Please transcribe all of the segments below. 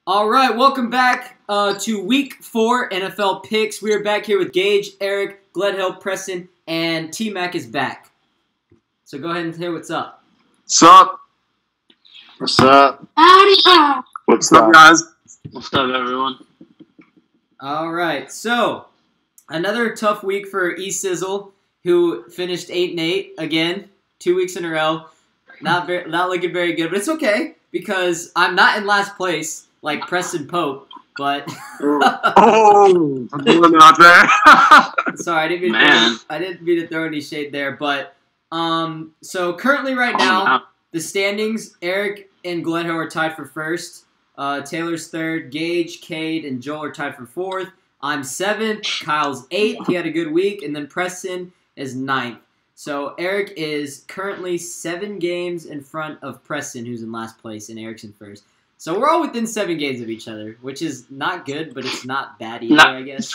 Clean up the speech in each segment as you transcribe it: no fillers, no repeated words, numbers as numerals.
All right, welcome back to Week 4 NFL Picks. We are back here with Gage, Eric, Gledhill, Preston, and T-Mac is back. So go ahead and say what's up. What's up? What's up? What's up, guys? What's up, everyone? All right, so another tough week for E-Sizzle, who finished 8-8 again, 2 weeks in a row. Not looking very good, but it's okay because I'm not in last place like Preston Pope, but Oh, I'm doing out there. sorry, I didn't mean to throw any shade there, but so currently right now the standings, Eric and Gledhill are tied for first. Taylor's third, Gage, Cade, and Joel are tied for fourth. I'm seventh, Kyle's eighth. He had a good week, and then Preston is ninth. So Eric is currently 7 games in front of Preston, who's in last place, and Eric's in first. So we're all within 7 games of each other, which is not good, but it's not bad either, I guess.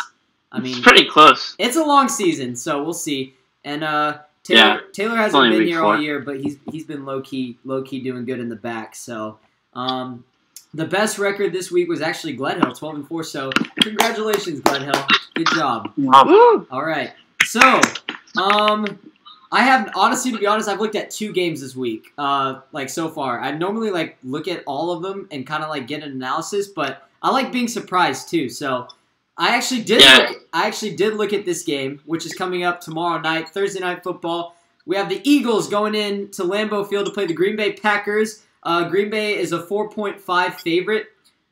I mean, it's pretty close. It's a long season, so we'll see. And Taylor hasn't been here all year, but he's been low key doing good in the back. So the best record this week was actually Gledhill, 12-4. So congratulations, Gledhill. Good job. All right. So I have, honestly, to be honest, I've looked at 2 games this week, so far. I normally, look at all of them and kind of, get an analysis, but I like being surprised, too. So I actually did look at this game, which is coming up tomorrow night, Thursday Night Football. We have the Eagles going in to Lambeau Field to play the Green Bay Packers. Green Bay is a 4.5 favorite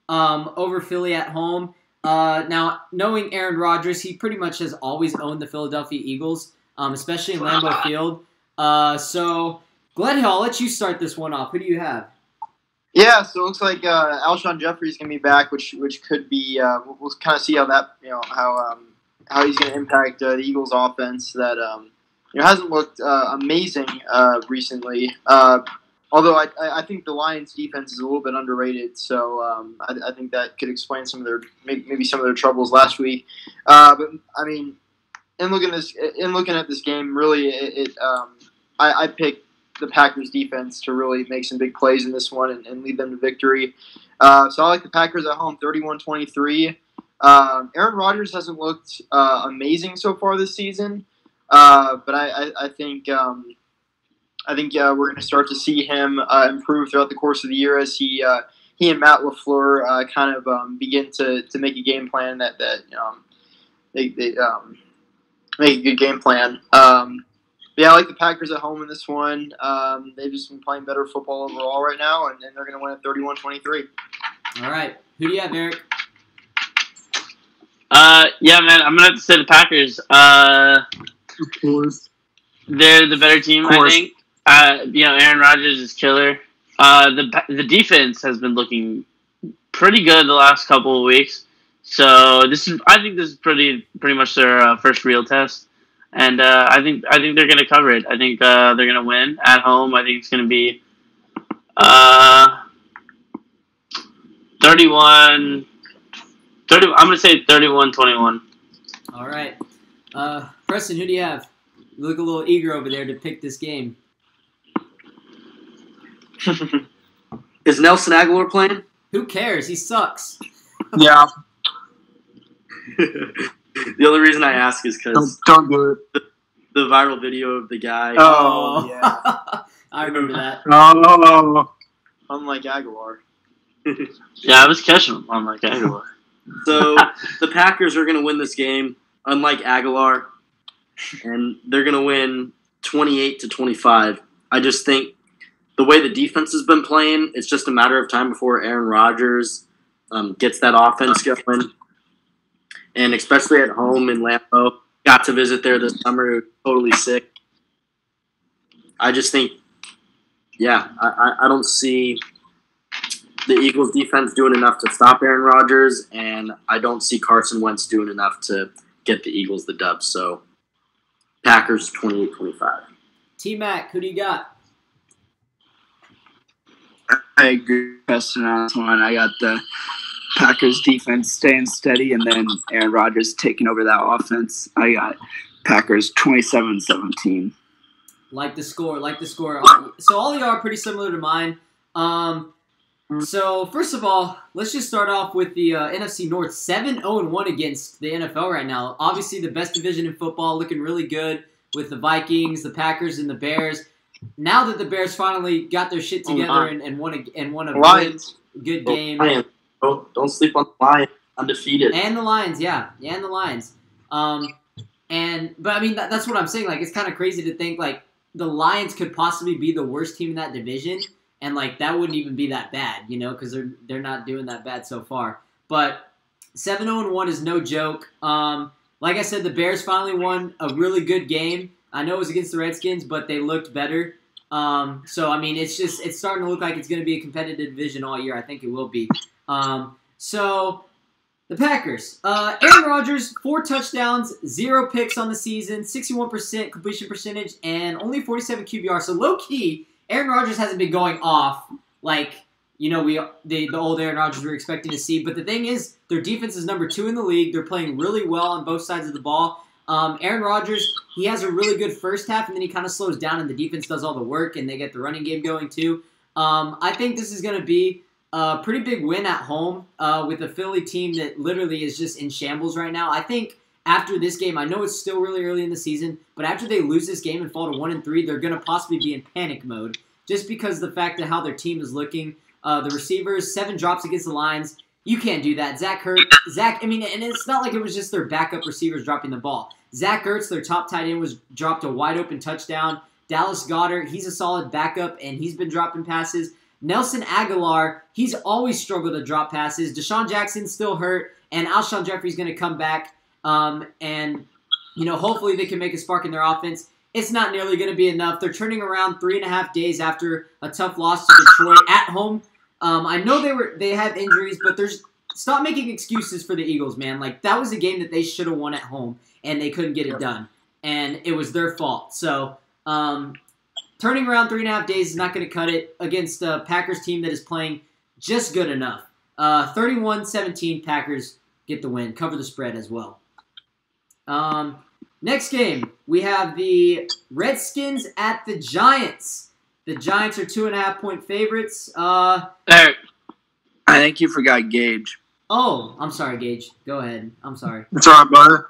over Philly at home. Now, knowing Aaron Rodgers, he pretty much has always owned the Philadelphia Eagles. Especially in Lambeau Field. So, Gledhill, I'll let you start this one off. Who do you have? Yeah, so it looks like Alshon Jeffrey's going to be back, which could be we'll kind of see how that how he's going to impact the Eagles' offense that hasn't looked amazing recently. Although I think the Lions' defense is a little bit underrated, so I think that could explain some of their troubles last week. But I mean. In looking at this game, really, I picked the Packers defense to really make some big plays in this one and lead them to victory. So I like the Packers at home, 31-23. Aaron Rodgers hasn't looked amazing so far this season, but I think we're going to start to see him improve throughout the course of the year as he and Matt LaFleur kind of begin to make a game plan that they make a good game plan. Yeah, I like the Packers at home in this one. They've just been playing better football overall right now, and they're going to win at 31-23. All right. Who do you have, Eric? Yeah, man, I'm going to have to say the Packers. Of course. They're the better team, I think. Aaron Rodgers is killer. The defense has been looking pretty good the last couple of weeks. So I think this is pretty much their first real test, and I think they're going to cover it. I think they're going to win at home. I think it's going to be 31. I'm going to say 31-21. All right, Preston, who do you have? You look a little eager over there to pick this game. Is Nelson Aguilar playing? Who cares? He sucks. Yeah. The only reason I ask is because Don't do it. the viral video of the guy. Oh, yeah. I remember that. Oh. Unlike Aguilar. Yeah, I was catching them on Aguilar. So the Packers are going to win this game, unlike Aguilar, and they're going to win 28-25. I just think the way the defense has been playing, it's just a matter of time before Aaron Rodgers gets that offense going. And especially at home in Lambeau, got to visit there this summer, totally sick. I just think, I don't see the Eagles' defense doing enough to stop Aaron Rodgers, and I don't see Carson Wentz doing enough to get the Eagles the dub. So, Packers 28-25. T-Mac, who do you got? I agree with Preston on this one. I got the Packers defense staying steady, and then Aaron Rodgers taking over that offense. I got Packers 27-17. Like the score. So all of y'all are pretty similar to mine. So, first of all, let's just start off with the NFC North. 7-0-1 against the NFL right now. Obviously, the best division in football, looking really good with the Vikings, the Packers, and the Bears. Now that the Bears finally got their shit together and won a good game. Lions. Don't sleep on the Lions. Undefeated. And the Lions, yeah. Yeah, and the Lions. But, I mean, that's what I'm saying. Like, it's kind of crazy to think, like, the Lions could possibly be the worst team in that division. And, like, that wouldn't even be that bad, you know, because they're not doing that bad so far. But 7-0-1 is no joke. Like I said, the Bears finally won a really good game. I know it was against the Redskins, but they looked better. So, I mean, it's starting to look like it's going to be a competitive division all year. I think it will be. So, the Packers. Aaron Rodgers, 4 touchdowns, 0 picks on the season, 61% completion percentage, and only 47 QBR. So, low-key, Aaron Rodgers hasn't been going off like, you know, the old Aaron Rodgers we were expecting to see. But the thing is, their defense is number 2 in the league. They're playing really well on both sides of the ball. Aaron Rodgers, he has a really good first half, and then he kind of slows down, and the defense does all the work, and they get the running game going too. I think this is going to be a pretty big win at home with a Philly team that literally is just in shambles right now. I think after this game, I know it's still really early in the season, but after they lose this game and fall to 1-3, they're going to possibly be in panic mode just because of the fact of how their team is looking. The receivers, 7 drops against the Lions. You can't do that. I mean, and it's not like it was just their backup receivers dropping the ball. Zach Ertz, their top tight end, dropped a wide-open touchdown. Dallas Goedert, he's a solid backup, and he's been dropping passes. Nelson Aguilar, he's always struggled to drop passes. Deshaun Jackson's still hurt, and Alshon Jeffrey's going to come back. And, you know, hopefully they can make a spark in their offense. It's not nearly going to be enough. They're turning around 3.5 days after a tough loss to Detroit at home. I know they had injuries, but stop making excuses for the Eagles, man. Like, that was a game that they should have won at home, and they couldn't get it done. And it was their fault. So, turning around 3.5 days is not going to cut it against a Packers team that is playing just good enough. 31-17, Packers get the win. Cover the spread as well. Next game, we have the Redskins at the Giants. The Giants are 2.5-point favorites. Eric, I think you forgot Gage. Oh, I'm sorry, Gage. Go ahead. I'm sorry. It's all right, brother.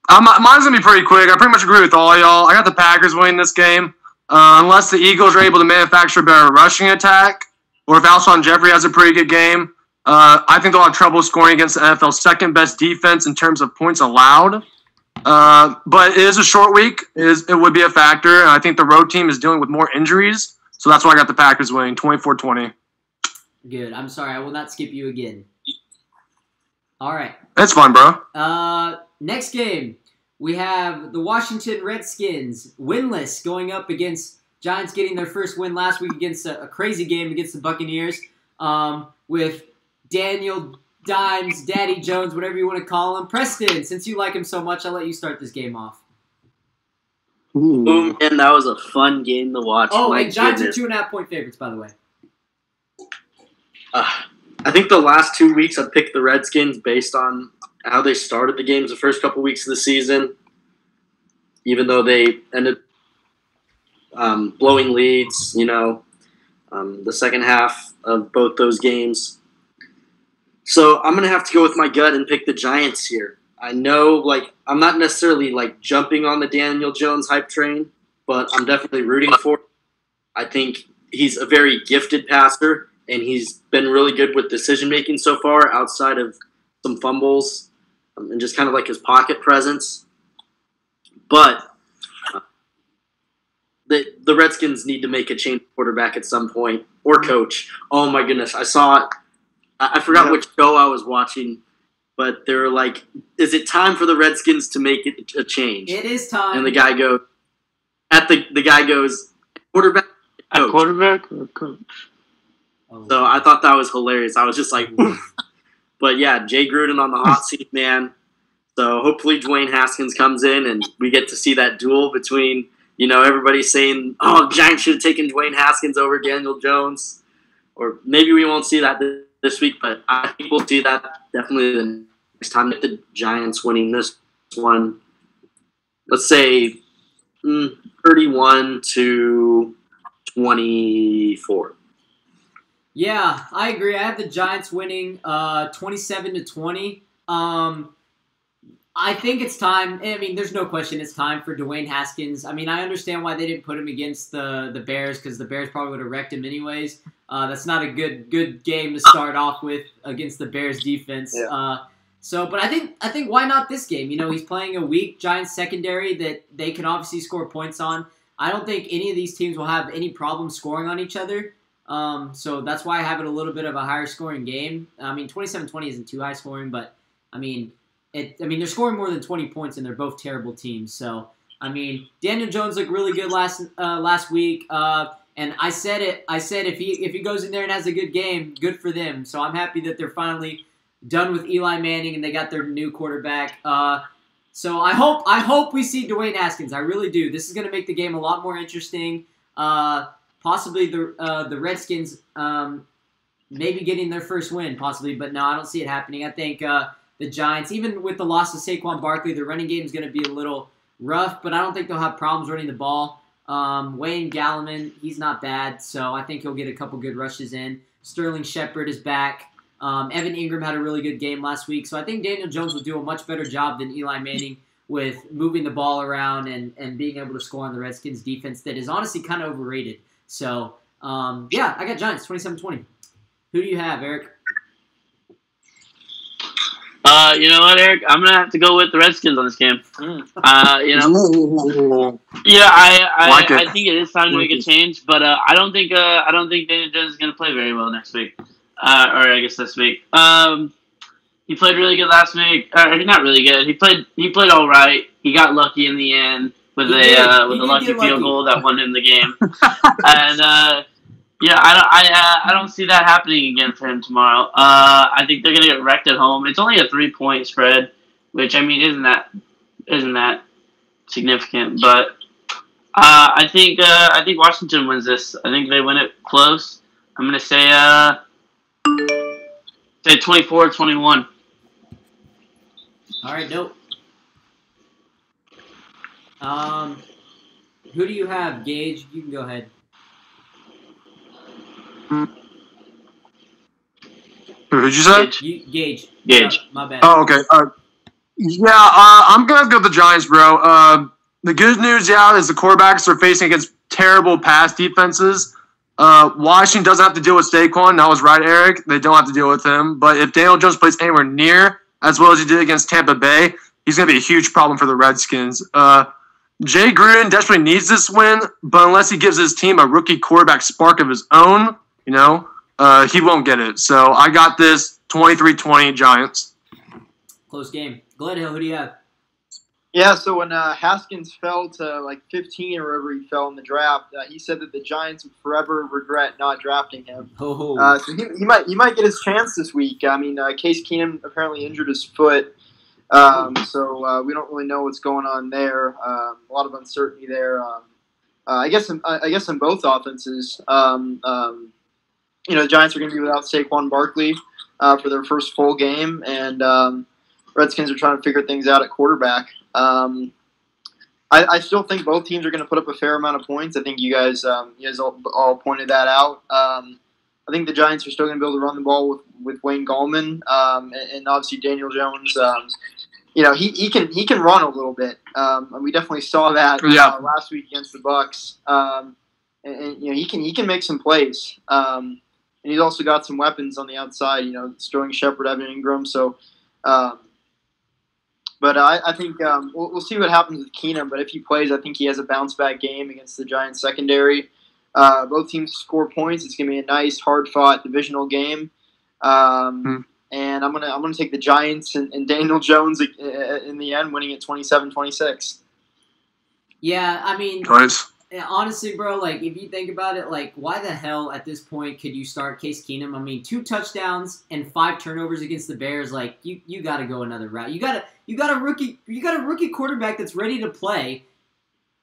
Mine's going to be pretty quick. I pretty much agree with all y'all. I got the Packers winning this game. Unless the Eagles are able to manufacture a better rushing attack, or if Alshon Jeffrey has a pretty good game, I think they'll have trouble scoring against the NFL's second-best defense in terms of points allowed. But it is a short week. It would be a factor, and I think the road team is dealing with more injuries, so that's why I got the Packers winning 24-20. Good. I'm sorry. I will not skip you again. All right. That's fine, bro. Next game, we have the Washington Redskins winless going up against Giants getting their first win last week against a crazy game against the Buccaneers with Daniel Dimes, Daddy Jones, whatever you want to call him. Preston, since you like him so much, I'll let you start this game off. Boom, and that was a fun game to watch. Oh, and Giants are 2.5-point favorites, by the way. I think the last 2 weeks I picked the Redskins based on how they started the games the first couple weeks of the season, even though they ended blowing leads, the second half of both those games. So I'm going to have to go with my gut and pick the Giants here. I know, I'm not necessarily, jumping on the Daniel Jones hype train, but I'm definitely rooting for him. I think he's a very gifted passer, and he's been really good with decision-making so far outside of some fumbles and just kind of his pocket presence. But the Redskins need to make a change quarterback at some point, or coach. Oh, my goodness. I saw it. I forgot which show I was watching, but they were like, is it time for the Redskins to make a change? It is time. And the guy goes, quarterback, coach. A quarterback or a coach? So I thought that was hilarious. I was just like, oof. But yeah, Jay Gruden on the hot seat, man. So hopefully Dwayne Haskins comes in and we get to see that duel between, everybody saying, oh, Giants should have taken Dwayne Haskins over Daniel Jones. Or maybe we won't see that this week, but I think we'll see that definitely the next time. The Giants winning this one, let's say 31-24. Yeah, I agree. I have the Giants winning 27-20. I think it's time. I mean, there's no question it's time for Dwayne Haskins. I mean, I understand why they didn't put him against the Bears because the Bears probably would have wrecked him anyways. That's not a good game to start off with against the Bears defense. Yeah. But I think why not this game? You know, he's playing a weak Giants secondary that they can obviously score points on. I don't think any of these teams will have any problem scoring on each other. So that's why I have it a little bit of a higher scoring game. I mean, 27-20 isn't too high scoring, but I mean, they're scoring more than 20 points, and they're both terrible teams. So, I mean, Daniel Jones looked really good last week, and I said if he goes in there and has a good game, good for them. So I'm happy that they're finally done with Eli Manning and they got their new quarterback. So I hope we see Dwayne Haskins. I really do. This is going to make the game a lot more interesting. Possibly the Redskins maybe getting their first win, possibly, but no, I don't see it happening. I think the Giants, even with the loss of Saquon Barkley, the running game is going to be a little rough, but I don't think they'll have problems running the ball. Wayne Gallman, he's not bad, so I think he'll get a couple good rushes in. Sterling Shepard is back. Evan Ingram had a really good game last week, so I think Daniel Jones will do a much better job than Eli Manning with moving the ball around and being able to score on the Redskins defense that is honestly kind of overrated. So, yeah, I got Giants, 27-20. Who do you have, Eric? You know what, Eric? I'm gonna have to go with the Redskins on this game. You know, yeah, I think it is time to make a change, but I don't think Daniel Jones is gonna play very well next week, or I guess this week. He played really good last week. Not really good. He played all right. He got lucky in the end with a lucky field goal that won him the game, and. Yeah, I don't see that happening again for him tomorrow. I think they're gonna get wrecked at home. It's only a 3-point spread, which I mean isn't that significant. But I think Washington wins this. I think they win it close. I'm gonna say 24-21. All right, nope. Who do you have, Gage? You can go ahead. Who'd you say? Gage. My bad. Oh, okay. I'm gonna go with the Giants, bro. The good news, is the quarterbacks are facing against terrible pass defenses. Washington doesn't have to deal with Saquon. That was right, Eric. They don't have to deal with him. But if Daniel Jones plays anywhere near as well as he did against Tampa Bay, he's gonna be a huge problem for the Redskins. Jay Gruden desperately needs this win, but unless he gives his team a rookie quarterback spark of his own, he won't get it. So I got this 23-20 Giants. Close game. Glenhill, who do you have? Yeah, so when Haskins fell to like 15 or wherever he fell in the draft, he said that the Giants would forever regret not drafting him. Oh. So he might get his chance this week. I mean, Case Keenum apparently injured his foot, so we don't really know what's going on there. A lot of uncertainty there. I guess in both offenses. The Giants are going to be without Saquon Barkley for their first full game, and Redskins are trying to figure things out at quarterback. I still think both teams are going to put up a fair amount of points. I think you guys all pointed that out. I think the Giants are still going to be able to run the ball with Wayne Gallman, and obviously Daniel Jones. He can run a little bit. And we definitely saw that last week against the Bucs. And he can make some plays. And he's also got some weapons on the outside, Sterling Shepard, Evan Ingram. So, but I think we'll see what happens with Keenum. But if he plays, I think he has a bounce-back game against the Giants secondary. Both teams score points. It's going to be a nice, hard-fought divisional game. And I'm gonna take the Giants and Daniel Jones in the end, winning at 27-26. Yeah, I mean, nice. Honestly, bro, like if you think about it, like why the hell at this point could you start Case Keenum? I mean, 2 touchdowns and 5 turnovers against the Bears. Like you got to go another route. You got a rookie quarterback that's ready to play,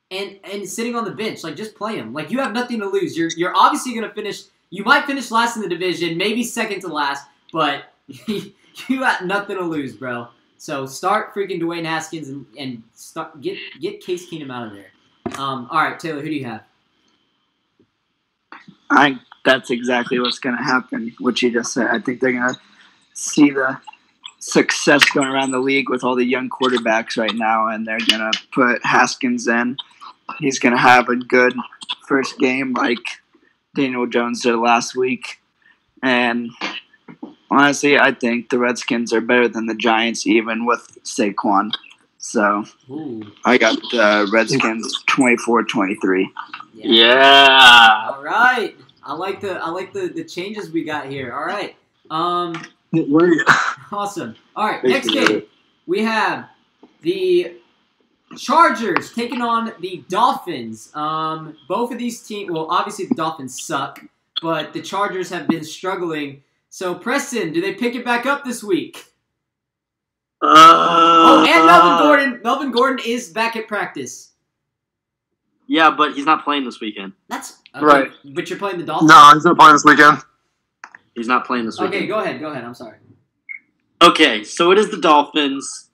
and sitting on the bench. Like just play him. Like you have nothing to lose. You're obviously gonna finish. You might finish last in the division, maybe second to last, but you got nothing to lose, bro. So start freaking Dwayne Haskins and start get Case Keenum out of there. All right, Taylor, who do you have? I that's exactly what's going to happen, what you just said. I think they're going to see the success going around the league with all the young quarterbacks right now, and they're going to put Haskins in. He's going to have a good first game like Daniel Jones did last week. And honestly, I think the Redskins are better than the Giants, even with Saquon. So I got the Redskins 24-23. Yeah. All right. I like the changes we got here. All right. Awesome. All right. Next game, we have the Chargers taking on the Dolphins. Both of these teams. Well, obviously the Dolphins suck, but the Chargers have been struggling. So, Preston, do they pick it back up this week? And Melvin Gordon. Melvin Gordon is back at practice. Yeah, but he's not playing this weekend. That's okay, right. But you're playing the Dolphins? No, he's not playing this weekend. He's not playing this weekend. Okay, go ahead. I'm sorry. Okay, so it is the Dolphins,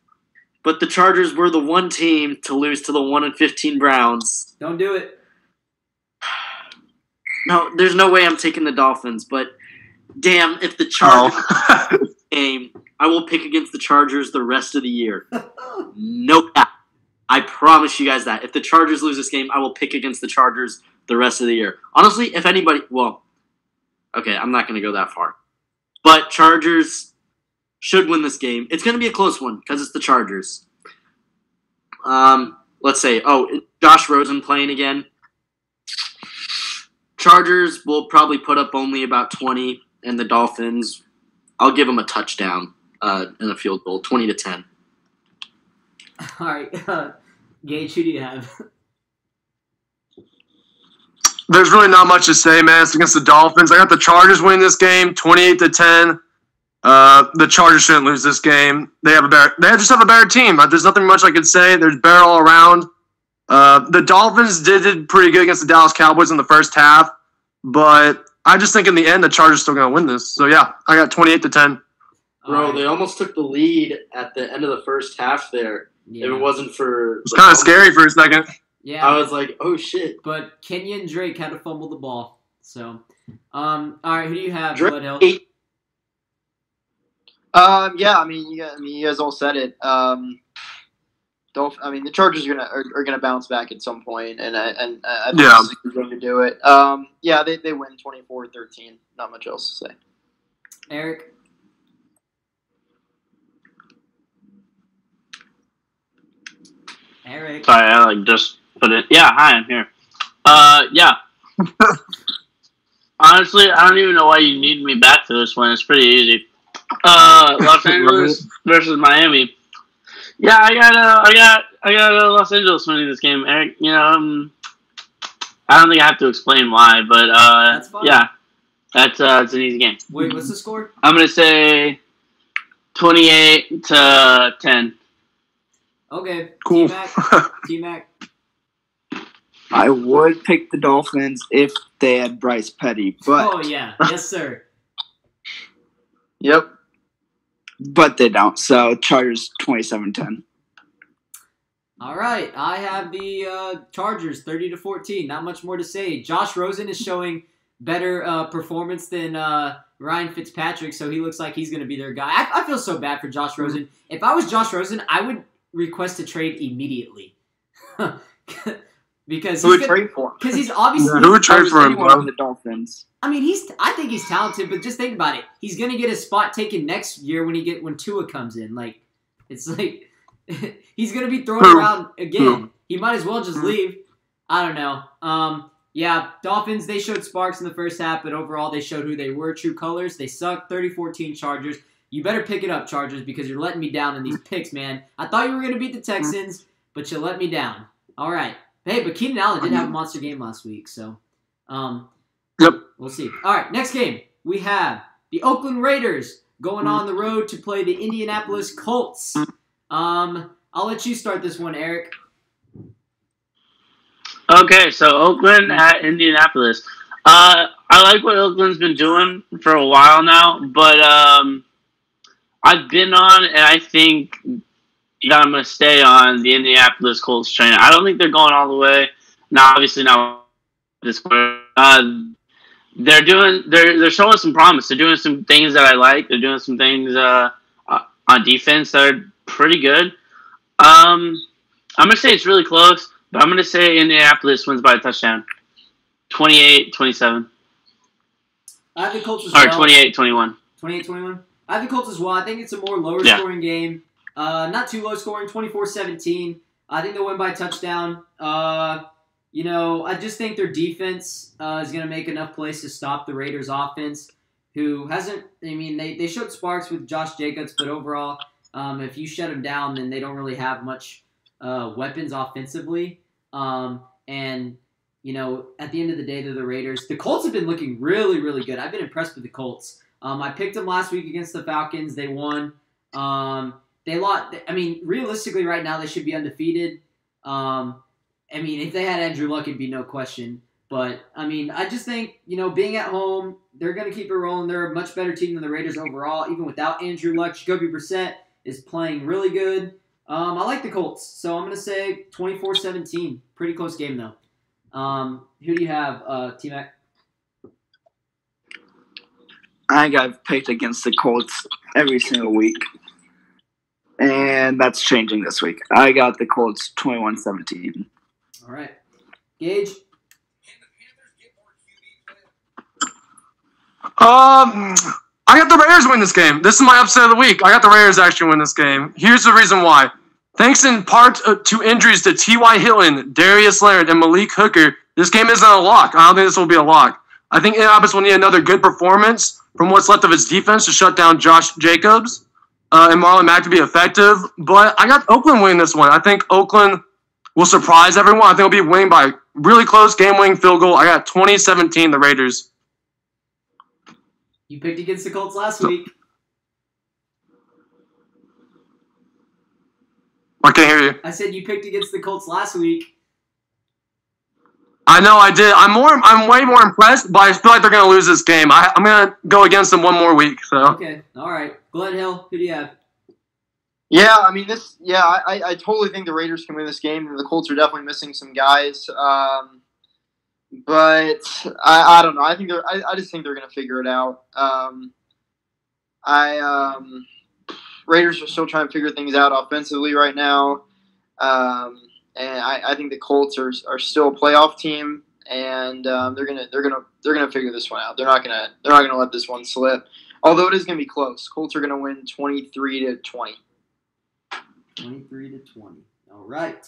but the Chargers were the one team to lose to the 1-15 Browns. Don't do it. No, there's no way I'm taking the Dolphins, but damn, if the Chargers game, I will pick against the Chargers the rest of the year. No cap. I promise you guys that. If the Chargers lose this game, I will pick against the Chargers the rest of the year. Honestly, if anybody... Well, okay, I'm not going to go that far. But Chargers should win this game. It's going to be a close one because it's the Chargers. Let's say, Josh Rosen playing again. Chargers will probably put up only about 20, and the Dolphins, I'll give them a touchdown in a field goal, 20-10. All right. Gage, who do you have? There's really not much to say, man. It's against the Dolphins. I got the Chargers winning this game, 28-10. The Chargers shouldn't lose this game. They just have a better team. There's nothing much I could say. There's better all around. The Dolphins did pretty good against the Dallas Cowboys in the first half, but I just think in the end the Chargers are still going to win this. So yeah, I got 28-10. Bro, they almost took the lead at the end of the first half there. Yeah. If it wasn't for... It was kind of scary for a second. Yeah. I was like, oh shit. But Kenyon Drake had to fumble the ball. So, all right, who do you have, Drake. Bloodhill? Yeah, you guys all said it. The Chargers are gonna bounce back at some point, and I think this is going to do it. They win 24-13. Not much else to say. Eric. Eric. Sorry, I just put it. Yeah, hi, I'm here. Yeah. Honestly, I don't even know why you need me back for this one. It's pretty easy. Los Angeles versus Miami. Yeah, I got Los Angeles winning this game, Eric. You know, I don't think I have to explain why, but that's fine. Yeah, that's an easy game. Wait, what's the score? I'm gonna say 28-10. Okay. Cool. T-Mac. I would pick the Dolphins if they had Bryce Petty, but... Oh, yeah. Yes, sir. Yep. But they don't, so Chargers 27-10. All right. I have the Chargers 30-14. Not much more to say. Josh Rosen is showing better performance than Ryan Fitzpatrick, so he looks like he's going to be their guy. I feel so bad for Josh Rosen. If I was Josh Rosen, I would request a trade immediately. Because who would trade for him? Because he's obviously who would trade for him? The Dolphins. I mean, I think he's talented, but just think about it. He's gonna get a spot taken next year when Tua comes in. Like, it's like he's gonna be thrown around again. He might as well just leave. I don't know. Yeah, Dolphins, they showed sparks in the first half, but overall they showed who they were, true colors. They suck. 30-14 Chargers. You better pick it up, Chargers, because you're letting me down in these picks, man. I thought you were gonna beat the Texans, but you let me down. All right. Hey, but Keenan Allen did have a monster game last week, so yep. We'll see. All right, next game. We have the Oakland Raiders going on the road to play the Indianapolis Colts. I'll let you start this one, Eric. Okay, so Oakland at Indianapolis. I like what Oakland's been doing for a while now, but I've been on, and I think that I'm going to stay on the Indianapolis Colts train. I don't think they're going all the way. Now, obviously, not this quarter. they're showing some promise. They're doing some things that I like. They're doing some things on defense that are pretty good. I'm gonna say it's really close, but I'm gonna say Indianapolis wins by a touchdown, 28-27. I have the Colts as well. Or 28-21. 28-21. I have the Colts as well. I think it's a more lower scoring game. Not too low scoring, 24-17. I think they'll win by a touchdown. I just think their defense is going to make enough plays to stop the Raiders' offense, who hasn't – they showed sparks with Josh Jacobs, but overall, if you shut them down, then they don't really have much weapons offensively. At the end of the day, they're the Raiders. The Colts have been looking really, really good. I've been impressed with the Colts. I picked them last week against the Falcons. They won. They lost. Realistically, right now they should be undefeated. If they had Andrew Luck, it'd be no question. But I just think being at home, they're going to keep it rolling. They're a much better team than the Raiders overall, even without Andrew Luck. Jacoby Brissett is playing really good. I like the Colts, so I'm going to say 24-17. Pretty close game though. Who do you have, T-Mac? I think I've picked against the Colts every single week. And that's changing this week. I got the Colts 21-17. All right. Gage? I got the Raiders win this game. This is my upset of the week. I got the Raiders actually win this game. Here's the reason why. Thanks in part to injuries to T.Y. Hilton, Darius Leonard, and Malik Hooker, this game isn't a lock. I don't think this will be a lock. I think Indianapolis will need another good performance from what's left of its defense to shut down Josh Jacobs and Marlon Mack to be effective. But I got Oakland winning this one. I think Oakland will surprise everyone. I think they'll be winning by really close game-winning field goal. I got 20-17, the Raiders. You picked against the Colts last week. I can't hear you. I said you picked against the Colts last week. I know I did. I'm way more impressed, but I feel like they're going to lose this game. I'm going to go against them one more week. So. Okay. All right. Glenn Hill, who do you have? Yeah, I totally think the Raiders can win this game. The Colts are definitely missing some guys. But I don't know. I just think they're going to figure it out. Raiders are still trying to figure things out offensively right now. And I think the Colts are still a playoff team, and they're gonna figure this one out. They're not gonna let this one slip. Although it is gonna be close. Colts are gonna win 23-20. 23-20. All right.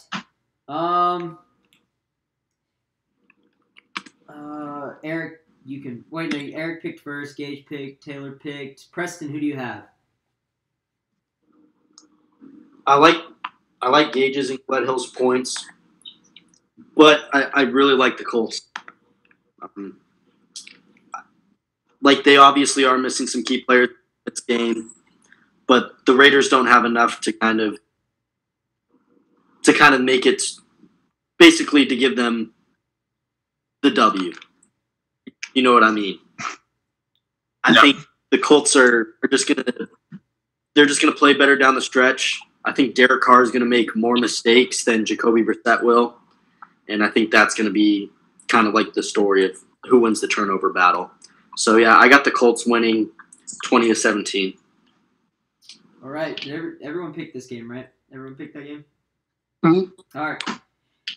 Eric, you can wait. No, Eric picked first. Gage picked. Taylor picked. Preston, who do you have? I like Gage's and Glenn Hill's points, but I really like the Colts. They obviously are missing some key players in this game, but the Raiders don't have enough to kind of make it, basically to give them the W. You know what I mean? I think the Colts are just gonna play better down the stretch. I think Derek Carr is going to make more mistakes than Jacoby Brissett will, and I think that's going to be kind of like the story of who wins the turnover battle. So, yeah, I got the Colts winning 20-17. All right. Everyone picked this game, right? Everyone picked that game? Mm-hmm. All right.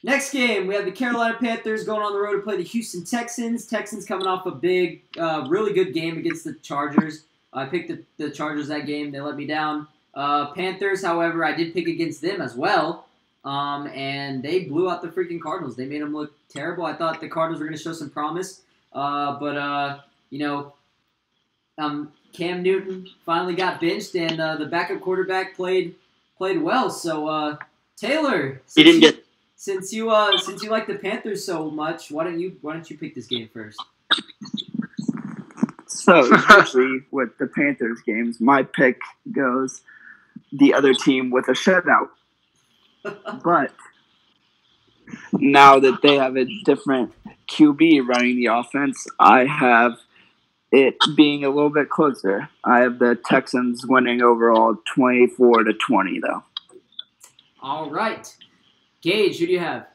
Next game, we have the Carolina Panthers going on the road to play the Houston Texans. Texans coming off a big, really good game against the Chargers. I picked the Chargers that game. They let me down. Panthers, however, I did pick against them as well, and they blew out the freaking Cardinals. They made them look terrible. I thought the Cardinals were going to show some promise, but Cam Newton finally got benched, and the backup quarterback played well. So, Taylor, since you like the Panthers so much, why don't you pick this game first? So, usually with the Panthers games, my pick goes the other team with a shutout. But now that they have a different QB running the offense, I have it being a little bit closer. I have the Texans winning overall 24-20, though. All right. Gage, who do you have?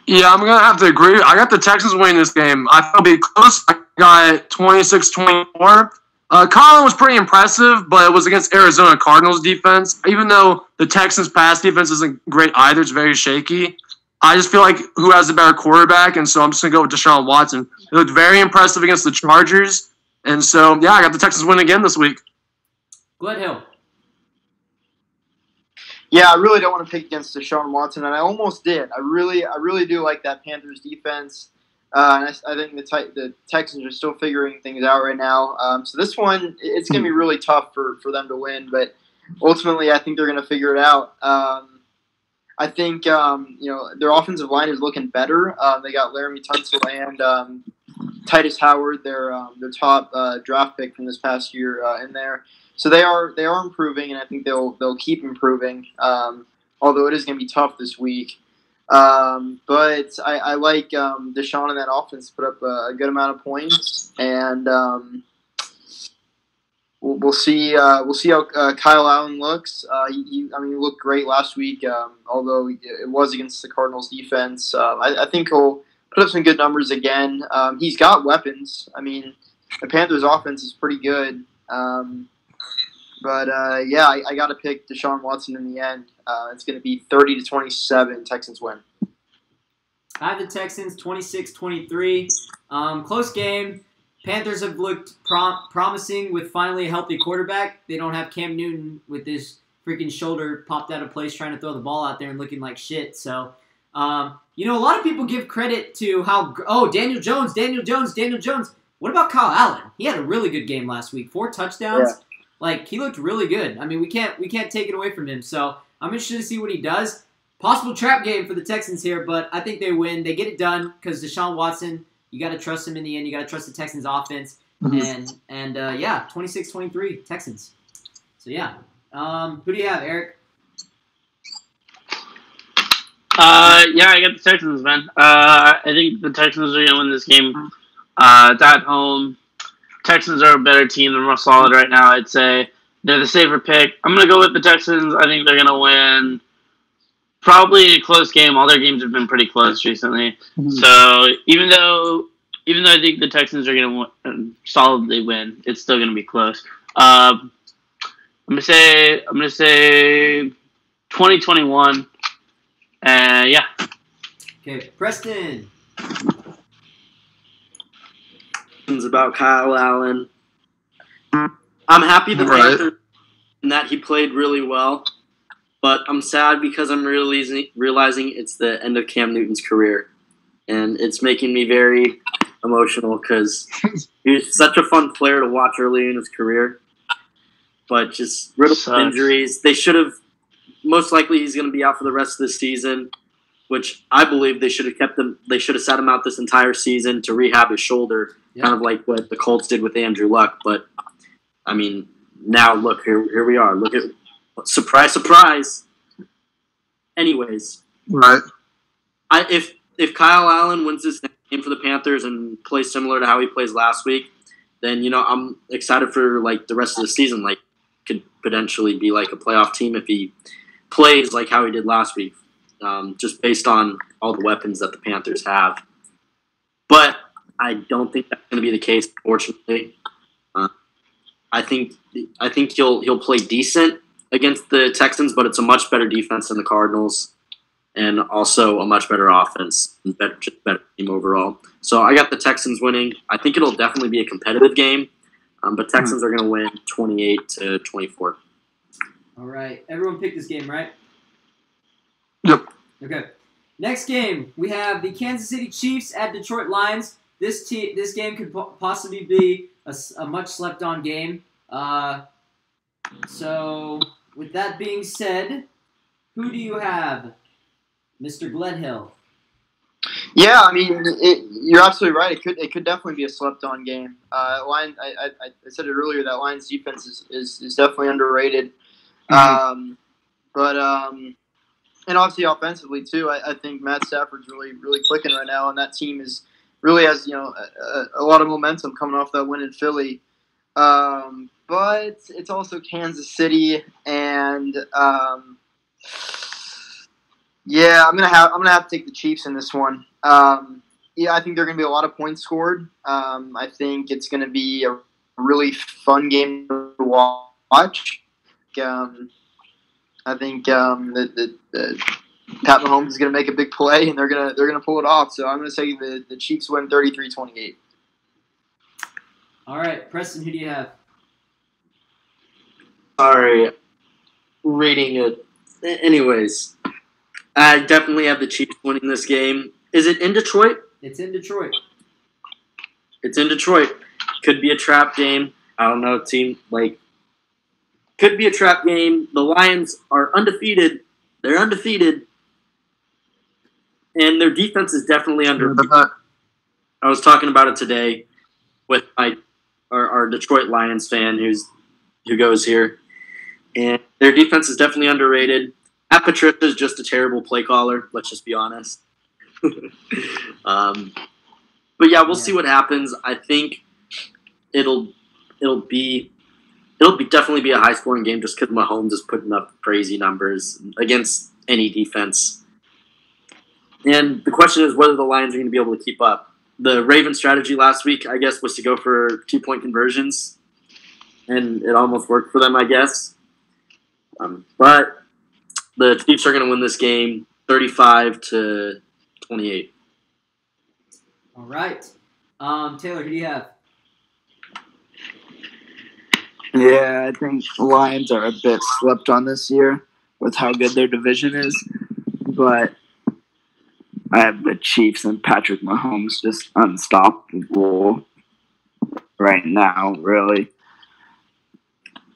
Yeah, I'm going to have to agree. I got the Texans winning this game. I thought it'd be close. I got 26-24. Colin was pretty impressive, but it was against Arizona Cardinals defense. Even though the Texans pass defense isn't great either, it's very shaky. I just feel like who has the better quarterback, and so I'm just going to go with Deshaun Watson. He looked very impressive against the Chargers, and so, yeah, I got the Texans win again this week. Glenn Hill. Yeah, I really don't want to pick against Deshaun Watson, and I almost did. I really do like that Panthers defense. And I think the Texans are still figuring things out right now. So this one, it's going to be really tough for them to win, but ultimately I think they're going to figure it out. I think their offensive line is looking better. They got Laramie Tunsil and Titus Howard, their top draft pick from this past year, in there. So they are improving, and I think they'll keep improving. Although it is going to be tough this week. But I like Deshaun and that offense put up a good amount of points, and we'll see how Kyle Allen looks. He looked great last week, although it was against the Cardinals defense. I think he'll put up some good numbers again. He's got weapons. I mean, the Panthers' offense is pretty good. But I got to pick Deshaun Watson in the end. It's going to be 30-27. Texans win. I have the Texans 26-23. Close game. Panthers have looked promising with finally a healthy quarterback. They don't have Cam Newton with this freaking shoulder popped out of place trying to throw the ball out there and looking like shit. So, a lot of people give credit to Daniel Jones. What about Kyle Allen? He had a really good game last week. 4 touchdowns. Yeah. Like, he looked really good. I mean, we can't take it away from him. So I'm interested to see what he does. Possible trap game for the Texans here, but I think they win. They get it done because Deshaun Watson, you got to trust him in the end. You got to trust the Texans offense. Mm-hmm. And 26-23 Texans. So yeah. Who do you have, Eric? I got the Texans, man. I think the Texans are gonna win this game. It's at home. Texans are a better team. They're more solid right now, I'd say. They're the safer pick. I'm going to go with the Texans. I think they're going to win. Probably a close game. All their games have been pretty close recently. Mm-hmm. So even though I think the Texans are going to solidly win, it's still going to be close. I'm going to say 2021. Yeah. Okay, Preston. About Kyle Allen. I'm happy that he played really well, but I'm sad because I'm realizing it's the end of Cam Newton's career, and it's making me very emotional because he was such a fun player to watch early in his career, but just riddled with injuries. They should have, most likely he's going to be out for the rest of the season, which I believe they should have kept him. They should have sat him out this entire season to rehab his shoulder, kind of like what the Colts did with Andrew Luck. But I mean, now look, here we are. Look at surprise, surprise. Anyways, right. If Kyle Allen wins this game for the Panthers and plays similar to how he plays last week, then I'm excited for like the rest of the season. Like, could potentially be like a playoff team if he plays like how he did last week. Just based on all the weapons that the Panthers have. But I don't think that's going to be the case, unfortunately. I think he'll play decent against the Texans, but it's a much better defense than the Cardinals, and also a much better offense and better team overall. So I got the Texans winning. I think it'll definitely be a competitive game, but Texans are going to win 28-24. All right. Everyone picked this game, right? Yep. Okay. Next game, we have the Kansas City Chiefs at Detroit Lions. This game could possibly be a much slept-on game. So, with that being said, who do you have, Mr. Gledhill? Yeah, I mean, you're absolutely right. It could definitely be a slept-on game. I said it earlier that Lions defense is definitely underrated. Mm-hmm. And obviously offensively too, I think Matt Stafford's really, really clicking right now, and that team really has a lot of momentum coming off that win in Philly. But it's also Kansas City, and Yeah, I'm gonna have to take the Chiefs in this one. Yeah, I think there are gonna be a lot of points scored. I think it's gonna be a really fun game to watch. I think that Pat Mahomes is gonna make a big play, and they're gonna pull it off. So I'm gonna say the Chiefs win 33-28. All right, Preston, who do you have? Sorry, reading it. Anyways, I definitely have the Chiefs winning this game. Is it in Detroit? It's in Detroit. It's in Detroit. Could be a trap game. I don't know. Could be a trap game. The Lions are undefeated. They're undefeated. And their defense is definitely underrated. I was talking about it today with our Detroit Lions fan who goes here. And their defense is definitely underrated. Matt Patricia is just a terrible play caller. Let's just be honest. But yeah, we'll see what happens. I think it'll definitely be a high scoring game just because Mahomes is putting up crazy numbers against any defense. And the question is whether the Lions are going to be able to keep up. The Ravens strategy last week, I guess, was to go for 2-point conversions, and it almost worked for them, I guess. But the Chiefs are going to win this game 35-28. All right. Taylor, who do you have? Yeah, I think the Lions are a bit slept on this year with how good their division is. But I have the Chiefs and Patrick Mahomes just unstoppable right now, really.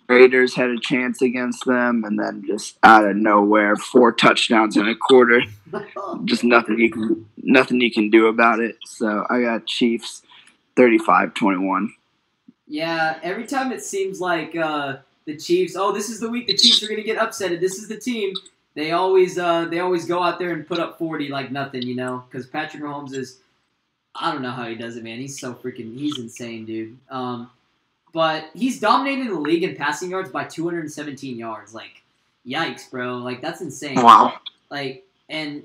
Raiders had a chance against them, and then just out of nowhere, 4 touchdowns in a quarter. Just nothing you can do about it. So I got Chiefs 35-21. Yeah, every time it seems like the Chiefs, this is the week the Chiefs are going to get upset. This is the team. They always go out there and put up 40 like nothing, because Patrick Mahomes is, I don't know how he does it, man. He's insane, dude. But he's dominating the league in passing yards by 217 yards. Like, yikes, bro. Like, that's insane. Wow. Like, and,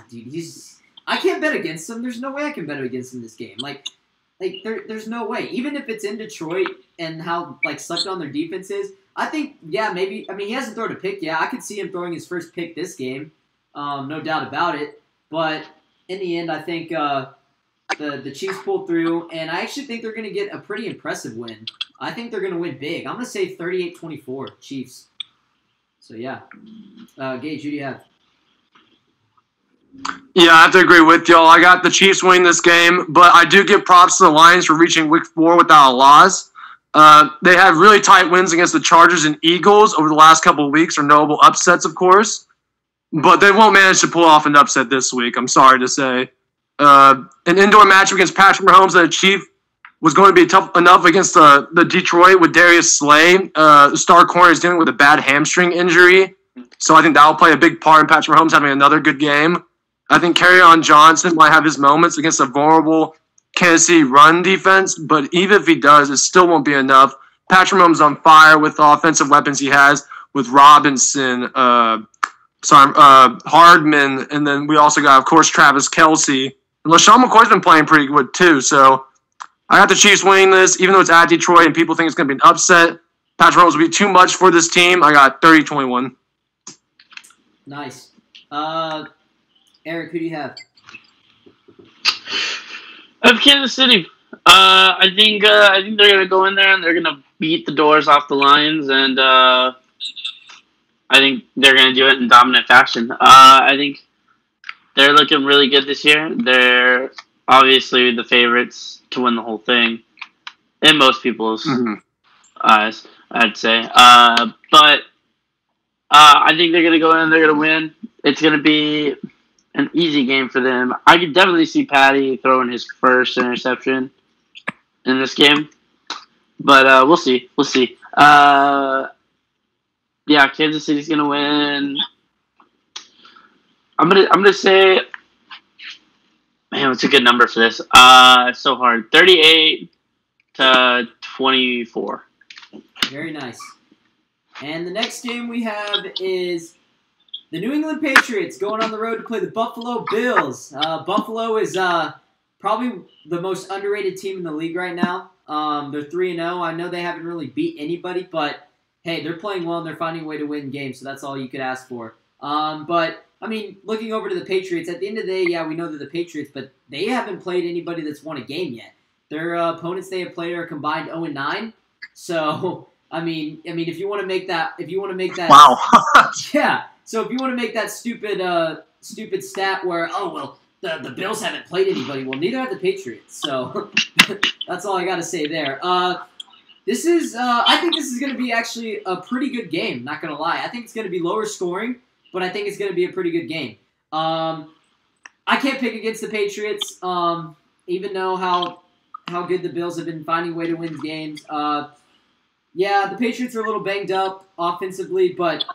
dude, I can't bet against him. There's no way I can bet against him this game. Like there's no way. Even if it's in Detroit and how, slept on their defense is, I think, maybe, he hasn't thrown a pick yet. I could see him throwing his first pick this game. No doubt about it. But in the end, I think, the Chiefs pulled through, and I actually think they're going to get a pretty impressive win. I think they're going to win big. I'm going to say 38-24, Chiefs. So, yeah. Gage, who do you have? Yeah, I have to agree with y'all. I got the Chiefs winning this game, but I do give props to the Lions for reaching week 4 without a loss. They had really tight wins against the Chargers and Eagles over the last couple of weeks, or notable upsets, of course. But they won't manage to pull off an upset this week, I'm sorry to say. An indoor matchup against Patrick Mahomes that Chief was going to be tough enough against the Detroit with Darius Slay. The star corner is dealing with a bad hamstring injury, so I think that will play a big part in Patrick Mahomes having another good game. I think Kerryon Johnson might have his moments against a vulnerable Kansas City run defense, but even if he does, it still won't be enough. Patrick Mahomes is on fire with the offensive weapons he has with Robinson, Hardman, and then we also got, of course, Travis Kelce. And LaShawn McCoy's been playing pretty good, too. So I got the Chiefs winning this, even though it's at Detroit and people think it's going to be an upset. Patrick Mahomes will be too much for this team. I got 30-21. Nice. Eric, who do you have? I have Kansas City. I think they're going to go in there and they're going to beat the doors off the Lions, and I think they're going to do it in dominant fashion. I think they're looking really good this year. They're obviously the favorites to win the whole thing in most people's eyes, I'd say. But I think they're going to go in and they're going to win. It's going to be an easy game for them. I could definitely see Patty throwing his first interception in this game. But we'll see. We'll see. Yeah, Kansas City's going to win. I'm gonna say, man, what's a good number for this? It's so hard. 38-24. Very nice. And the next game we have is The New England Patriots going on the road to play the Buffalo Bills. Buffalo is probably the most underrated team in the league right now. They're 3-0. I know they haven't really beat anybody, but hey, they're playing well and they're finding a way to win games, so that's all you could ask for. But, I mean, looking over to the Patriots, at the end of the day, yeah, we know they're the Patriots, but they haven't played anybody that's won a game yet. Their opponents they have played are combined 0-9. So, I mean, if you want to make that, Wow. yeah. So if you want to make that stupid stat where, oh well, the Bills haven't played anybody, well, neither have the Patriots. So that's all I got to say there. I think this is going to be actually a pretty good game. Not going to lie, I think it's going to be lower scoring, but I think it's going to be a pretty good game. I can't pick against the Patriots, even though how good the Bills have been finding a way to win games. Yeah, the Patriots are a little banged up offensively, but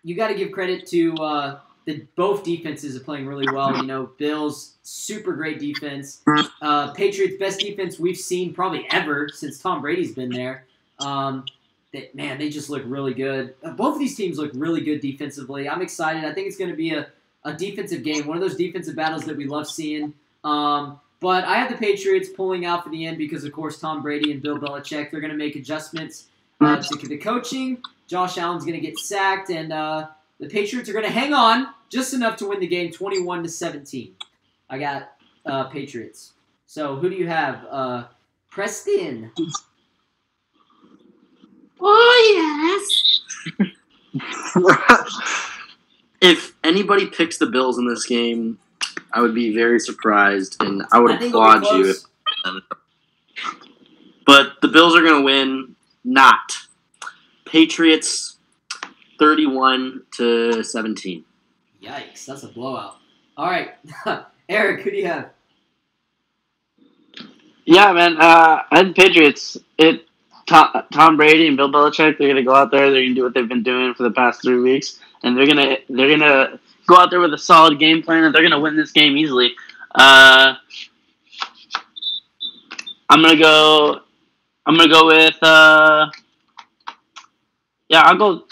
you got to give credit to both defenses are playing really well. You know, Bills, super great defense. Patriots, best defense we've seen probably ever since Tom Brady's been there. They just look really good. Both of these teams look really good defensively. I'm excited. I think it's going to be a defensive game, one of those defensive battles that we love seeing. But I have the Patriots pulling out for the end because, of course, Tom Brady and Bill Belichick, they're going to make adjustments to the coaching. Josh Allen's going to get sacked, and the Patriots are going to hang on just enough to win the game 21-17. I got Patriots. So who do you have? Preston. Oh, yes. If anybody picks the Bills in this game, I would be very surprised, and I would applaud you. But the Bills are going to win. Not. Patriots 31-17. Yikes, that's a blowout. All right. Eric, who do you have? Yeah, man. I had Patriots. Tom Brady and Bill Belichick, they're going to go out there. They're going to do what they've been doing for the past 3 weeks. And they're gonna go out there with a solid game plan, and they're going to win this game easily. I'm going to go with I'll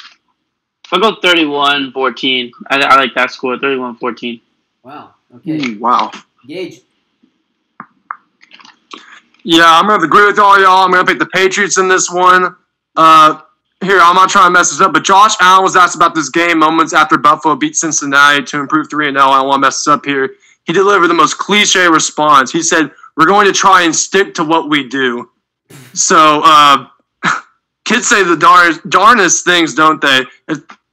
go 31-14. I like that score, 31-14. Wow. Okay. Wow. Gage. Yeah, I'm going to agree with all y'all. I'm going to pick the Patriots in this one. Here, I'm not trying to mess this up, but Josh Allen was asked about this game moments after Buffalo beat Cincinnati to improve 3-0. I don't want to mess this up here. He delivered the most cliche response. He said, "We're going to try and stick to what we do." So, kids say the darnest things, don't they?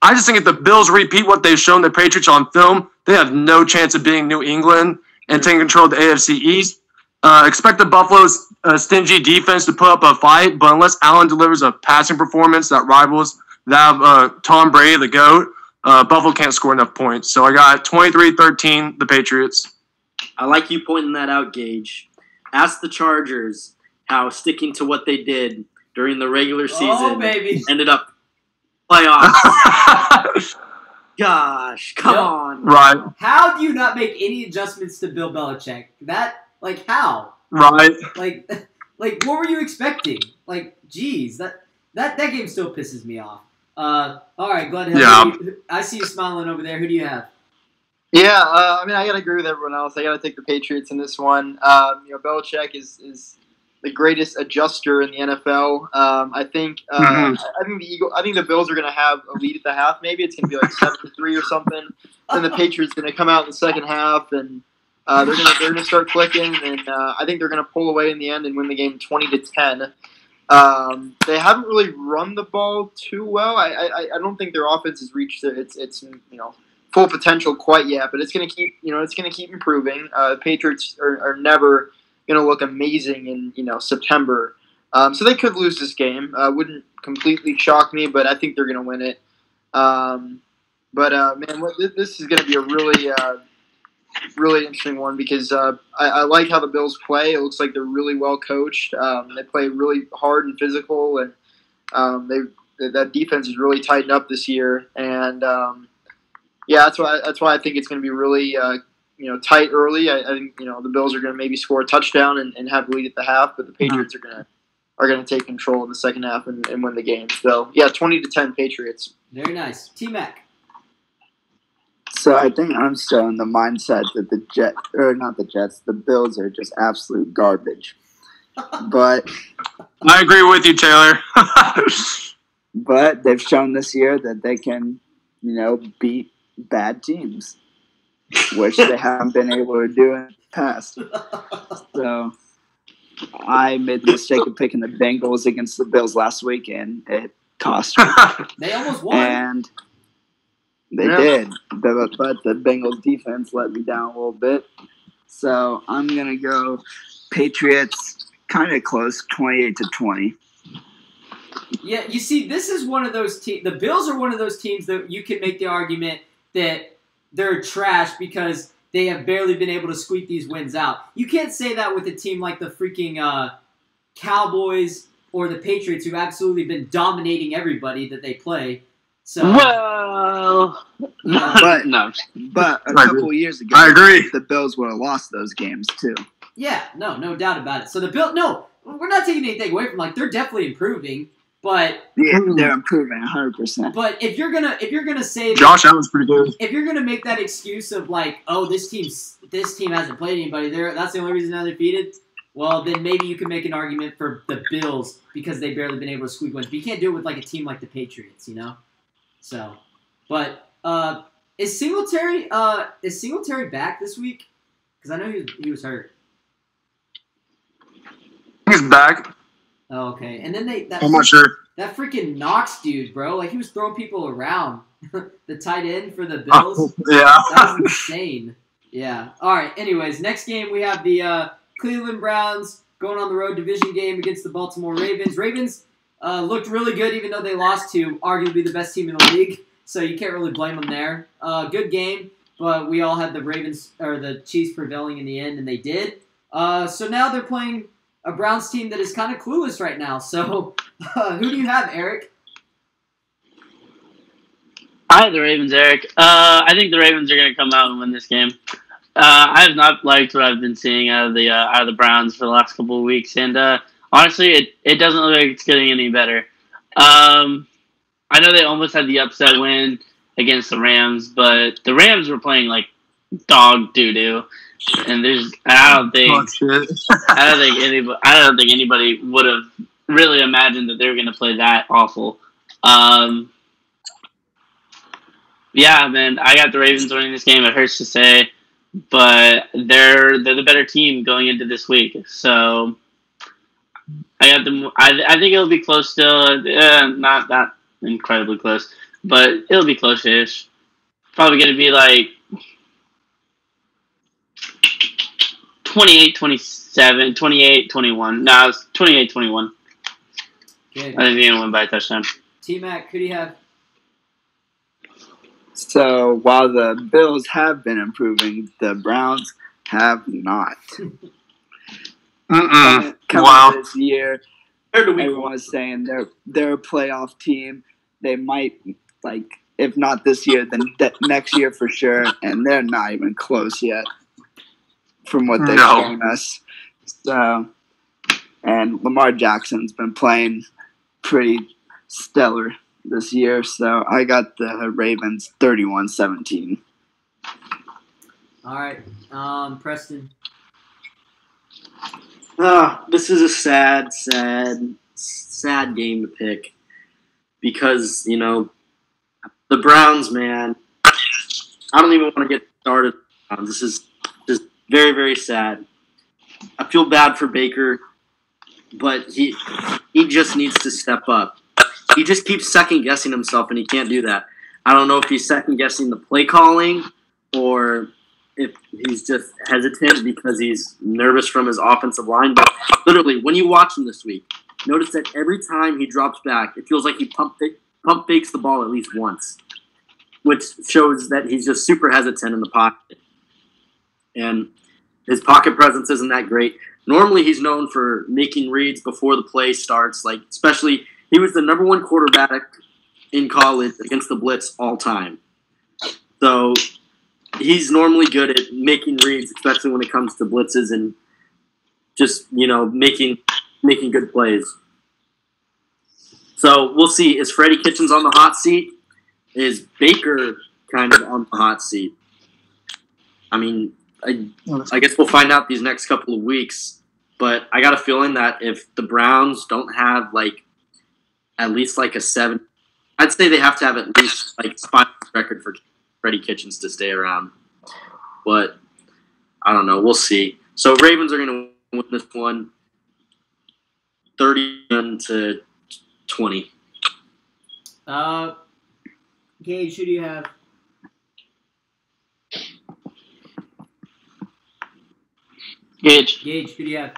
I just think if the Bills repeat what they've shown the Patriots on film, they have no chance of beating New England and taking control of the AFC East. Expect the Buffalo's stingy defense to put up a fight, but unless Allen delivers a passing performance that rivals that of Tom Brady, the GOAT, Buffalo can't score enough points. So I got 23-13, the Patriots. I like you pointing that out, Gage. Ask the Chargers how sticking to what they did during the regular season ended up playoffs. Gosh, come on. Right. How do you not make any adjustments to Bill Belichick? How? Right. Like, what were you expecting? Like, geez, that game still pisses me off. All right, Glenn. Yeah. I see you smiling over there. Who do you have? Yeah, I got to agree with everyone else. I got to take the Patriots in this one. Belichick is the greatest adjuster in the NFL. I think the Bills are going to have a lead at the half. Maybe it's going to be like 7-3 or something. Then the Patriots are going to come out in the second half and they're going to start clicking. And I think they're going to pull away in the end and win the game 20-10. They haven't really run the ball too well. I don't think their offense has reached its full potential quite yet, but it's going to keep improving. The Patriots are never going to look amazing in September, so they could lose this game. Wouldn't completely shock me, but I think they're going to win it. This is going to be a really interesting one because I like how the Bills play. It looks like they're really well coached. They play really hard and physical, and that defense is really tightened up this year. And that's why I think it's going to be really tight early. I think the Bills are going to maybe score a touchdown and have the lead at the half, but the Patriots are going to take control in the second half and win the game. So 20-10 Patriots. Very nice. T-Mac. So I think I'm still in the mindset that the Bills are just absolute garbage. But I agree with you, Taylor. But they've shown this year that they can, beat bad teams, which they haven't been able to do in the past. So I made the mistake of picking the Bengals against the Bills last week, and it cost me. They almost won. And they did. But the Bengals defense let me down a little bit. So I'm going to go Patriots kind of close, 28-20. Yeah, you see, this is one of those teams. The Bills are one of those teams that you can make the argument that they're trash because they have barely been able to squeak these wins out. You can't say that with a team like the freaking Cowboys or the Patriots, who've absolutely been dominating everybody that they play. So, well, but a couple years ago, I agree. The Bills would have lost those games too. Yeah, no doubt about it. So the Bills, no, we're not taking anything away from they're definitely improving. But yeah, they're improving 100%. But if you're gonna say Josh Allen's pretty good. If you're gonna make that excuse of this team hasn't played anybody, that's the only reason they're defeated. Well, then maybe you can make an argument for the Bills because they've barely been able to squeak wins. But you can't do it with a team like the Patriots, So, but is Singletary back this week? Because I know he was hurt. He's back. Oh, okay. And then I'm not sure. That freaking Knox dude, bro. He was throwing people around. The tight end for the Bills. Yeah. That was insane. Yeah. All right. Anyways, next game we have the Cleveland Browns going on the road division game against the Baltimore Ravens. Ravens looked really good even though they lost to arguably the best team in the league. So you can't really blame them there. Good game, but we all had the Ravens or the Chiefs prevailing in the end, and they did. So now they're playing a Browns team that is kind of clueless right now. So, who do you have, Eric? I have the Ravens, Eric. I think the Ravens are going to come out and win this game. I have not liked what I've been seeing out of the Browns for the last couple of weeks, and honestly, it doesn't look like it's getting any better. I know they almost had the upset win against the Rams, but the Rams were playing like dog doo-doo. And I don't think anybody would have really imagined that they were going to play that awful. Yeah, man, I got the Ravens winning this game. It hurts to say, but they're the better team going into this week. So I got them. I think it'll be close still. Not that incredibly close, but it'll be close-ish. Probably going to be 28-27, 28-21. No, it's 28-21. I think they're going to win by a touchdown. T-Mac, who do you have? So, while the Bills have been improving, the Browns have not. Coming this year, everyone is saying they're a playoff team. They might, if not this year, then next year for sure, and they're not even close yet. From what they've shown us. So, and Lamar Jackson's been playing pretty stellar this year, so I got the Ravens 31-17. All right. Preston. This is a sad game to pick because, the Browns, man, I don't even want to get started. This is just very, very sad. I feel bad for Baker, but he just needs to step up. He just keeps second-guessing himself, and he can't do that. I don't know if he's second-guessing the play calling or if he's just hesitant because he's nervous from his offensive line. But literally, when you watch him this week, notice that every time he drops back, it feels like he pump fakes the ball at least once, which shows that he's just super hesitant in the pocket. And his pocket presence isn't that great. Normally, he's known for making reads before the play starts. Especially, he was the number one quarterback in college against the blitz all time. So he's normally good at making reads, especially when it comes to blitzes and just making good plays. So we'll see. Is Freddie Kitchens on the hot seat? Is Baker kind of on the hot seat. I mean, I guess we'll find out these next couple of weeks. But I got a feeling that if the Browns don't have at least a 7, I'd say they have to have at least a spot record for Freddie Kitchens to stay around. But I don't know. We'll see. So Ravens are going to win this one 30-20. Gage, who do you have? Gage, who do you have?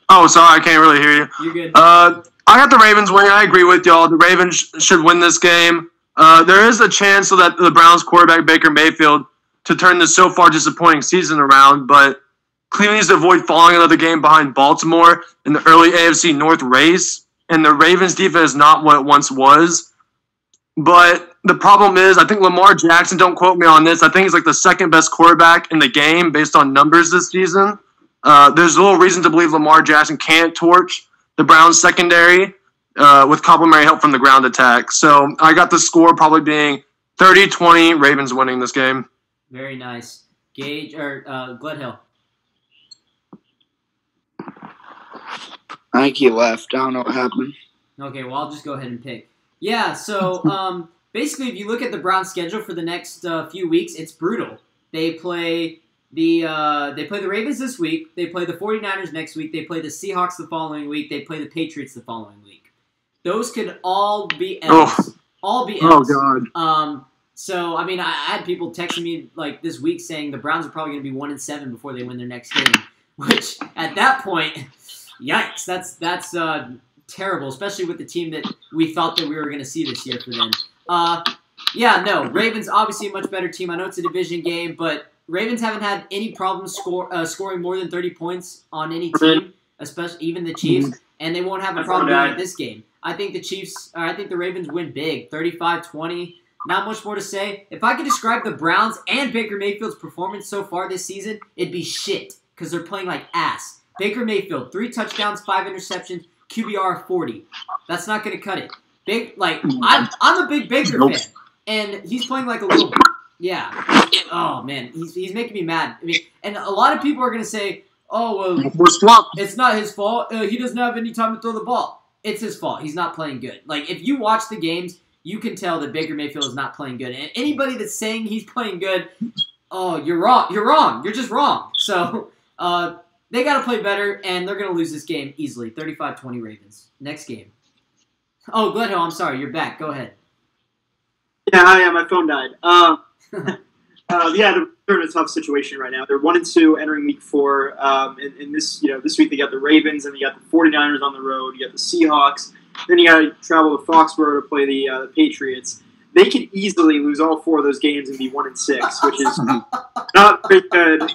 Oh, sorry, I can't really hear you. You're good. I got the Ravens winning. I agree with y'all. The Ravens should win this game. There is a chance so that the Browns quarterback Baker Mayfield to turn this so far disappointing season around, but Cleveland needs to avoid falling another game behind Baltimore in the early AFC North race, and the Ravens defense is not what it once was. But the problem is, I think Lamar Jackson, don't quote me on this, I think he's the second best quarterback in the game based on numbers this season. There's little reason to believe Lamar Jackson can't torch the Browns secondary with complementary help from the ground attack. So I got the score probably being 30-20, Ravens winning this game. Very nice. Gage, or Gledhill. I think he left. I don't know what happened. Okay, well, I'll just go ahead and pick. Yeah, so basically, if you look at the Browns' schedule for the next few weeks, it's brutal. They play the Ravens this week. They play the 49ers next week. They play the Seahawks the following week. They play the Patriots the following week. Those could all be L's. All be L's. Oh, God. So, I mean, I had people texting me this week saying the Browns are probably going to be 1-7 before they win their next game, which at that point, yikes, that's terrible, especially with the team that we thought that we were going to see this year for them. Ravens obviously a much better team. I know it's a division game, but Ravens haven't had any problems scoring more than 30 points on any team, especially even the Chiefs, and they won't have a problem doing it this game. I think the Ravens win big, 35-20. Not much more to say. If I could describe the Browns and Baker Mayfield's performance so far this season, it'd be shit because they're playing like ass. Baker Mayfield, 3 touchdowns, 5 interceptions, QBR 40. That's not going to cut it. I'm a big Baker fan, and he's playing like a little. Yeah. Oh man, he's making me mad. I mean, and a lot of people are going to say, "Oh well, it's not his fault. He doesn't have any time to throw the ball." It's his fault. He's not playing good. If you watch the games, you can tell that Baker Mayfield is not playing good. And anybody that's saying he's playing good, oh, you're wrong. You're wrong. You're just wrong. So they got to play better, and they're going to lose this game easily. 35-20 Ravens. Next game. Oh, Gledhill, I'm sorry. You're back. Go ahead. Yeah, my phone died. They're in a tough situation right now. They're 1-2 entering week 4. In this week they got the Ravens, and you got the 49ers on the road. You got the Seahawks. Then you got to travel to Foxborough to play the Patriots. They could easily lose all 4 of those games and be 1-6, which is not very good.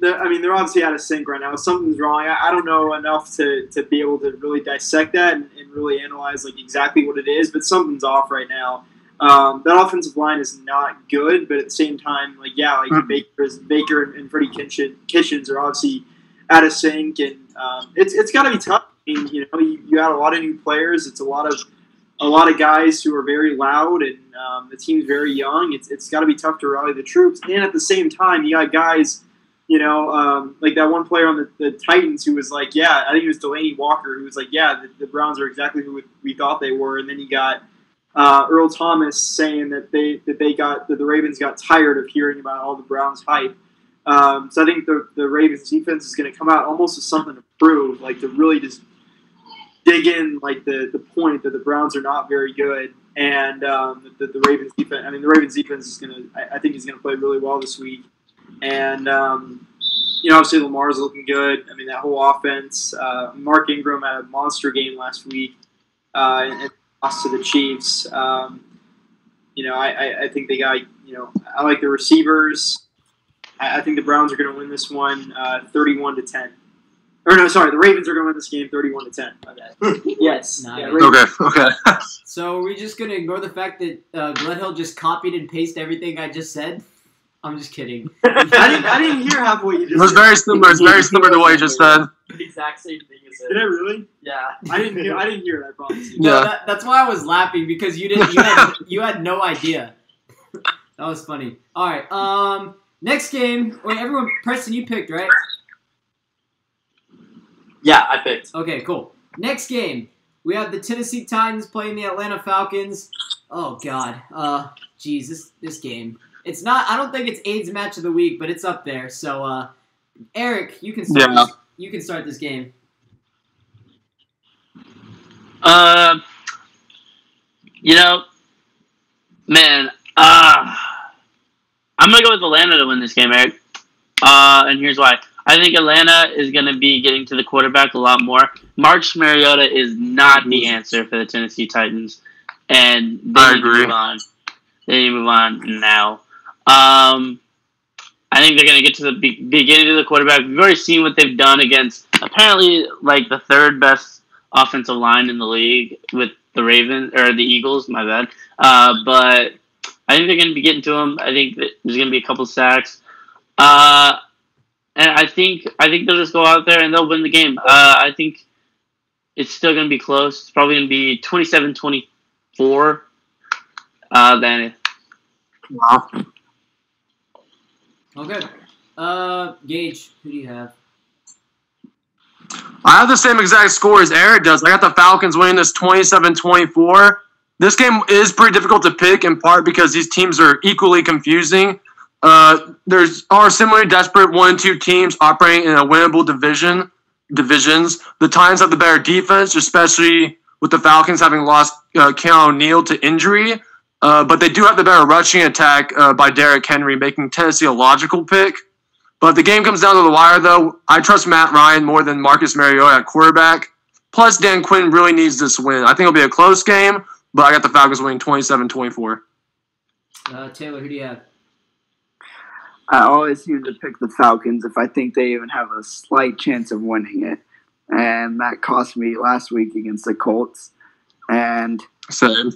They're obviously out of sync right now. Something's wrong. I don't know enough to be able to really dissect that and really analyze exactly what it is, but something's off right now. That offensive line is not good, but at the same time, Baker and Freddie Kitchens are obviously out of sync, and it's got to be tough. I mean, you got a lot of new players. It's a lot of guys who are very loud, and the team's very young. It's got to be tough to rally the troops, and at the same time, you got guys, like that one player on the Titans who was I think it was Delaney Walker, who was the Browns are exactly who we thought they were, and then you got Earl Thomas saying that the Ravens got tired of hearing about all the Browns hype. So I think the Ravens defense is going to come out almost with something to prove, to really just dig in, the point that the Browns are not very good, and the Ravens defense. I mean, the Ravens defense is I think he's going to play really well this week, and obviously Lamar's looking good. I mean, that whole offense. Mark Ingram had a monster game last week, and lost to the Chiefs. I think they got. I like the receivers. I think the Browns are going to win this one 31-10. Or no, sorry, the Ravens are going to win this game 31-10. Okay. Yes. Nice. Yeah, Okay. So are we just going to ignore the fact that Gledhill just copied and pasted everything I just said? I'm just kidding. I didn't hear half what you just said. It was very similar. It's very similar to what you just said. The exact same thing as it. Did I really? Yeah. I didn't hear that, promise. No, that's why I was laughing because you had no idea. That was funny. All right. Next game. Wait, everyone. Preston, you picked, right? Yeah, I picked. Okay, cool. Next game. We have the Tennessee Titans playing the Atlanta Falcons. Oh God. Geez, this game. It's not. I don't think it's AIDS match of the week, but it's up there. So, Eric, you can start. Yeah. You can start this game. Man, I'm gonna go with Atlanta to win this game, Eric. And here's why. I think Atlanta is gonna be getting to the quarterback a lot more. Marcus Mariota is not the answer for the Tennessee Titans, and they need to move on. They need to move on now. I think they're going to get to the beginning of the quarterback. We've already seen what they've done against apparently like the third best offensive line in the league with the Eagles. My bad. But I think they're going to be getting to them. I think that there's going to be a couple sacks. And I think they'll just go out there and they'll win the game. I think it's still going to be close. It's probably going to be 27-24. Then. Wow. Okay. Gage, who do you have? I have the same exact score as Eric does. I got the Falcons winning this 27-24. This game is pretty difficult to pick in part because these teams are equally confusing. Are similarly desperate 1-2 teams operating in a winnable divisions. The Titans have the better defense, especially with the Falcons having lost Keanu Neal to injury. But they do have the better rushing attack by Derrick Henry, making Tennessee a logical pick. But the game comes down to the wire, though. I trust Matt Ryan more than Marcus Mariota at quarterback. Plus, Dan Quinn really needs this win. I think it'll be a close game, but I got the Falcons winning 27-24. Taylor, who do you have? I always seem to pick the Falcons if I think they even have a slight chance of winning it. And that cost me last week against the Colts. And Same.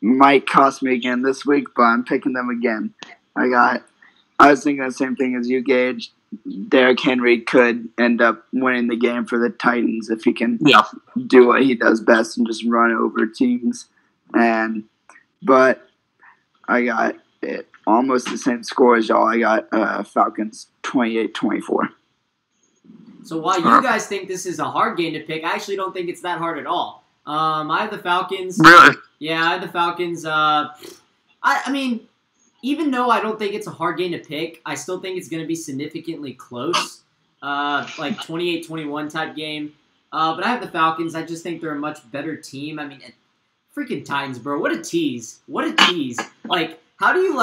Might cost me again this week, but I'm picking them again. I was thinking the same thing as you, Gage. Derrick Henry could end up winning the game for the Titans if he can do what he does best and just run over teams. But I got it almost the same score as y'all. I got Falcons 28-24. So while you guys think this is a hard game to pick, I actually don't think it's that hard at all. I have the Falcons. Really? Yeah, I have the Falcons. I mean, even though I don't think it's a hard game to pick, I still think it's going to be significantly close, like 28-21 type game. But I have the Falcons. I just think they're a much better team. I mean, freaking Titans, bro. What a tease. What a tease. How do you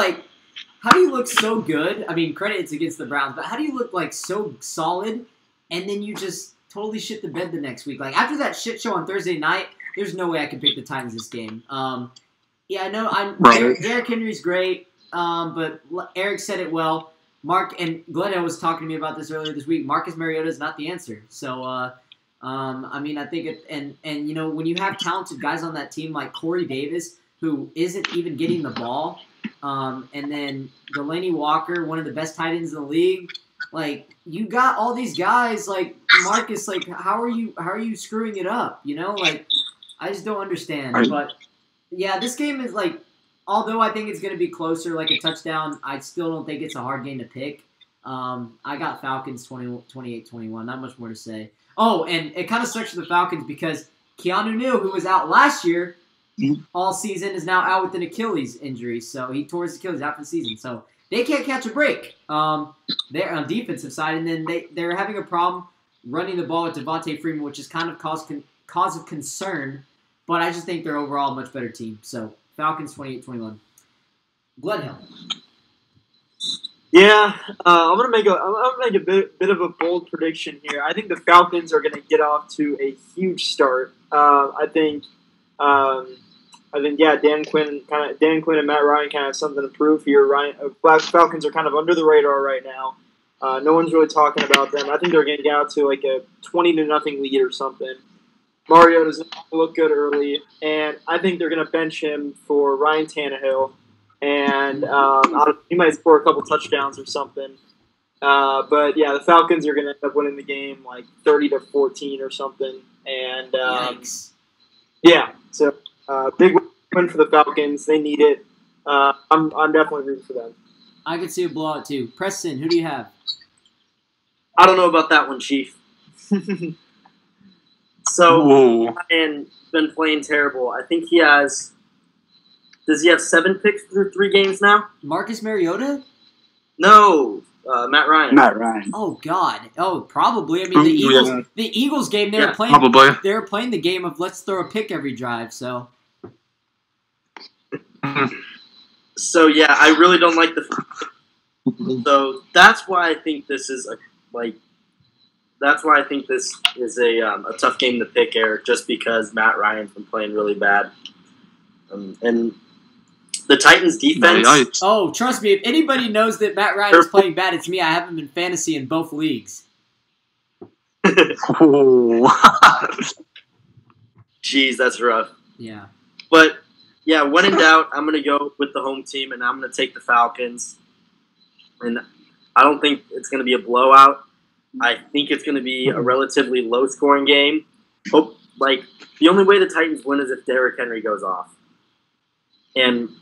look so good? I mean, credit it's against the Browns, but how do you look like so solid and then you just totally shit the bed the next week? Like, after that shit show on Thursday night, there's no way I can pick the Titans this game. Yeah, I know. Derrick Henry's great, but Eric said it well. Mark and Glenn was talking to me about this earlier this week. Marcus Mariota is not the answer. So, I mean, I think and you know, when you have talented guys on that team like Corey Davis, who isn't even getting the ball, and then Delaney Walker, one of the best tight ends in the league. Like, you got all these guys, like Marcus. Like, how are you screwing it up? You know, like, I just don't understand. But yeah, this game is like, although I think it's going to be closer, like a touchdown, I still don't think it's a hard game to pick. I got Falcons 28-21. Not much more to say. Oh, and it kind of sucks for the Falcons because Keanu Neal, who was out last year all season, is now out with an Achilles injury. So he tore his Achilles out for the season. So they can't catch a break. They're on defensive side, and then they're having a problem running the ball with Devontae Freeman, which is kind of cause of concern. But I just think they're overall a much better team. So Falcons 28-21. Glenhill. Yeah, I'm gonna make a bit of a bold prediction here. I think the Falcons are gonna get off to a huge start. I think Dan Quinn and Matt Ryan kind of have something to prove here. Falcons are kind of under the radar right now. No one's really talking about them. I think they're gonna get out to like a 20-0 lead or something. Mariota's going to look good early, and I think they're going to bench him for Ryan Tannehill. and he might score a couple touchdowns or something. But yeah, the Falcons are going to end up winning the game like 30-14 or something. And yeah, so big win for the Falcons. They need it. I'm definitely rooting for them. I could see a blowout too. Preston, who do you have? I don't know about that one, Chief. So Ryan's been playing terrible. I think he has. Does he have 7 picks through 3 games now? Marcus Mariota? No, Matt Ryan. Matt Ryan. Oh God. Oh, probably. I mean, the Eagles game they were playing. Probably. They were playing the game of let's throw a pick every drive. So. So yeah, I really don't like the. So that's why I think this is That's why I think this is a tough game to pick, Eric. Just because Matt Ryan's been playing really bad, and the Titans' defense. Oh, trust me, if anybody knows that Matt Ryan is playing bad, it's me. I have him in fantasy in both leagues. Jeez, that's rough. Yeah. But, yeah, when in doubt, I'm going to go with the home team, and I'm going to take the Falcons. And I don't think it's going to be a blowout. I think it's going to be a relatively low-scoring game. The only way the Titans win is if Derrick Henry goes off.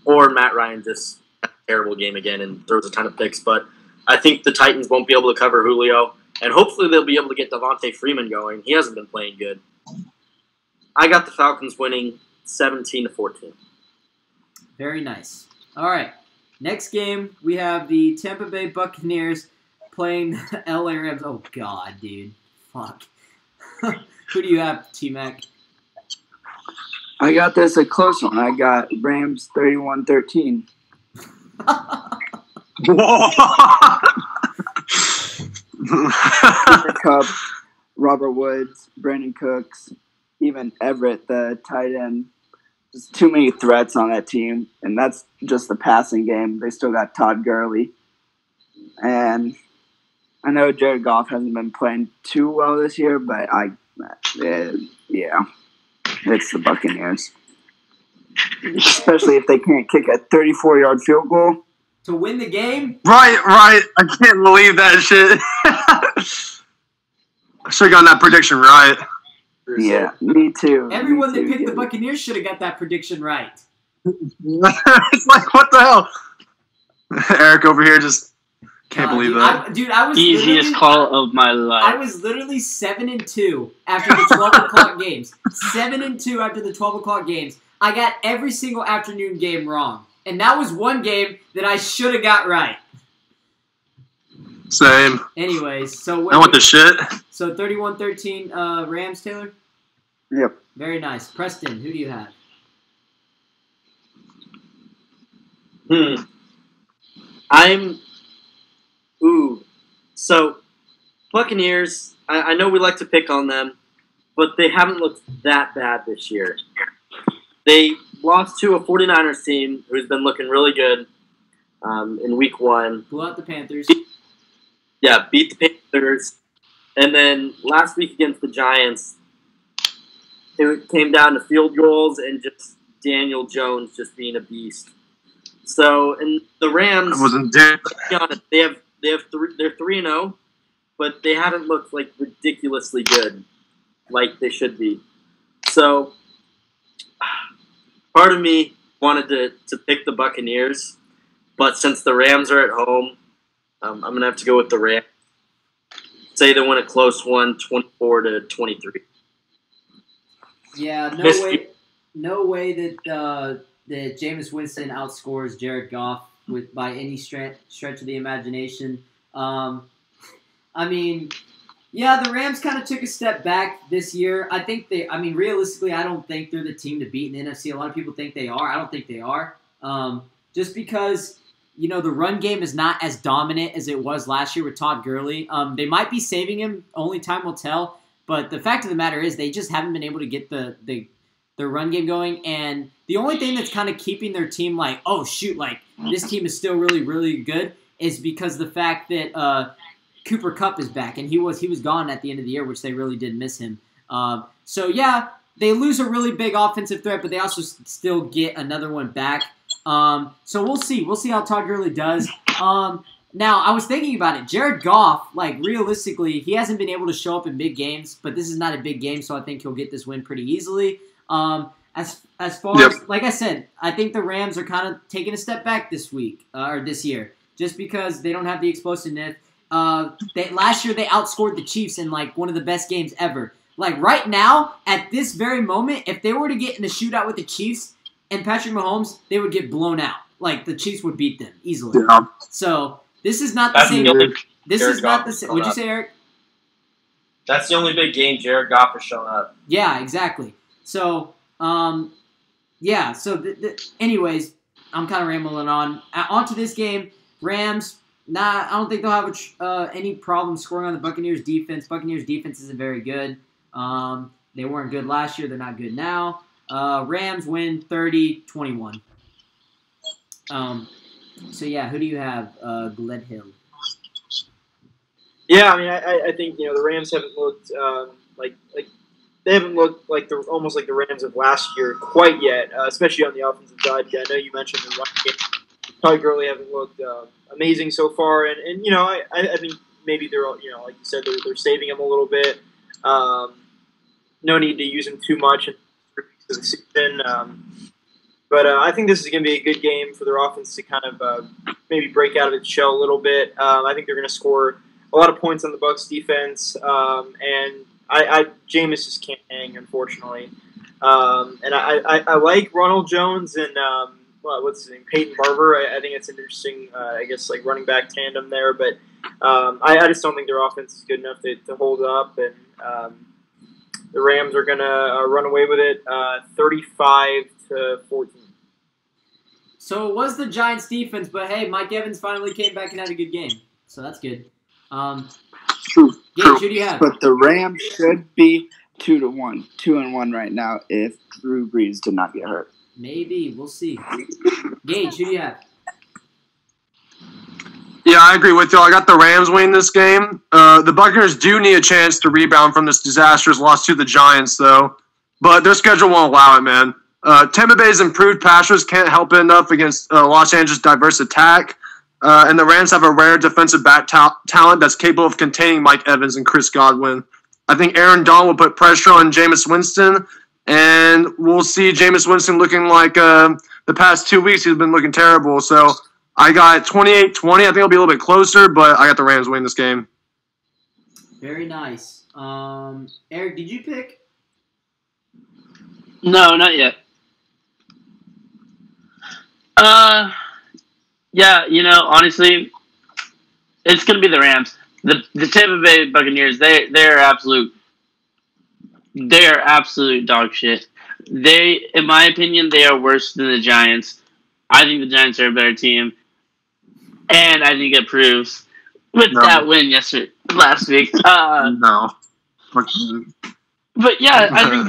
Or Matt Ryan just has a terrible game again and throws a ton of picks. But I think the Titans won't be able to cover Julio. And hopefully they'll be able to get Devontae Freeman going. He hasn't been playing good. I got the Falcons winning 17-14. Very nice. All right. Next game, we have the Tampa Bay Buccaneers playing the LA Rams. Oh, God, dude. Fuck. Who do you have, T-Mac? I got this a close one. I got Rams 31-13. Cup, Robert Woods, Brandon Cooks, even Everett, the tight end. Just too many threats on that team, and that's just the passing game. They still got Todd Gurley. And I know Jared Goff hasn't been playing too well this year, but yeah. It's the Buccaneers. Especially if they can't kick a 34-yard field goal. To win the game? Right. I can't believe that shit. I should have gotten that prediction right. Yeah, me too. Everyone that picked the Buccaneers should have got that prediction right. It's like, what the hell? Eric over here just can't believe that. I was easiest call of my life. I was literally 7-2 after the 12 o'clock games. 7-2 after the 12 o'clock games. I got every single afternoon game wrong, and that was one game that I should have got right. Same. Anyways, so I want the shit. So 31-13 Rams, Taylor? Yep. Very nice. Preston, who do you have? So Buccaneers, I know we like to pick on them, but they haven't looked that bad this year. They lost to a 49ers team who's been looking really good in week 1. Blew out the Panthers. Beat the Panthers. And then last week against the Giants, it came down to field goals and just Daniel Jones just being a beast. So, and the Rams, to be honest, they're 3-0, but they haven't looked like ridiculously good, like they should be. So, part of me wanted to pick the Buccaneers, but since the Rams are at home, I'm gonna have to go with the Rams. Say they win a close one, 24-23. Yeah, no way that Jameis Winston outscores Jared Goff by any stretch of the imagination. I mean, yeah, the Rams kind of took a step back this year. Realistically, I don't think they're the team to beat in the NFC. A lot of people think they are. I don't think they are. Just because, the run game is not as dominant as it was last year with Todd Gurley. They might be saving him. Only time will tell. But the fact of the matter is they just haven't been able to get the run game going. And the only thing that's kind of keeping their team like, oh, shoot, like this team is still really, really good is because the fact that Cooper Kupp is back. And he was gone at the end of the year, which they really did miss him. So, yeah, they lose a really big offensive threat, but they also still get another one back. So we'll see. We'll see how Todd Gurley does. Now, I was thinking about it. Jared Goff, like, realistically, he hasn't been able to show up in big games, but this is not a big game, so I think he'll get this win pretty easily. As far as, like I said, I think the Rams are kind of taking a step back this week, or this year, just because they don't have the explosiveness. Last year, they outscored the Chiefs in, like, one of the best games ever. Like, right now, at this very moment, if they were to get in a shootout with the Chiefs and Patrick Mahomes, they would get blown out. Like, the Chiefs would beat them easily. Yeah. So, this is not the same. This is not the same. What'd you say, Eric? That's the only big game Jared Goff has shown up. Yeah, exactly. So, yeah. So, anyways, I'm kind of rambling on. On to this game. Rams, I don't think they'll have any problem scoring on the Buccaneers defense. Buccaneers defense isn't very good. They weren't good last year. They're not good now. Rams win 30-21. So, yeah, who do you have? Gledhill. Yeah, I mean, I think, the Rams haven't looked like they haven't looked like almost like the Rams of last year quite yet, especially on the offensive side. I know you mentioned the run game. Todd Gurley haven't looked amazing so far, and I think maybe they're, like you said, they're saving him a little bit. No need to use him too much in the season. But I think this is going to be a good game for their offense to kind of maybe break out of its shell a little bit. I think they're going to score a lot of points on the Bucs defense, and Jameis just can't hang, unfortunately. And I like Ronald Jones and what's his name, Peyton Barber. I think it's an interesting, like running back tandem there. But I just don't think their offense is good enough to hold up, and the Rams are going to run away with it, 35-14. So it was the Giants' defense, but hey, Mike Evans finally came back and had a good game, so that's good. True. Gage, who do you have? But the Rams should be 2-1 right now if Drew Brees did not get hurt. Maybe we'll see. Gage, who do you have? Yeah, I agree with you. I got the Rams winning this game. The Buccaneers do need a chance to rebound from this disastrous loss to the Giants, though. But their schedule won't allow it, man. Tampa Bay's improved passers can't help it enough against Los Angeles' diverse attack. And the Rams have a rare defensive back talent that's capable of containing Mike Evans and Chris Godwin. I think Aaron Donald will put pressure on Jameis Winston, and we'll see Jameis Winston looking like the past 2 weeks he's been looking terrible. So I got 28-20. I think it'll be a little bit closer, but I got the Rams winning this game. Very nice. Eric, did you pick? No, not yet. Yeah, honestly, it's going to be the Rams. The Tampa Bay Buccaneers, they're absolute dog shit. In my opinion, they are worse than the Giants. I think the Giants are a better team, and I think it proves with that win last week. No. But yeah, I think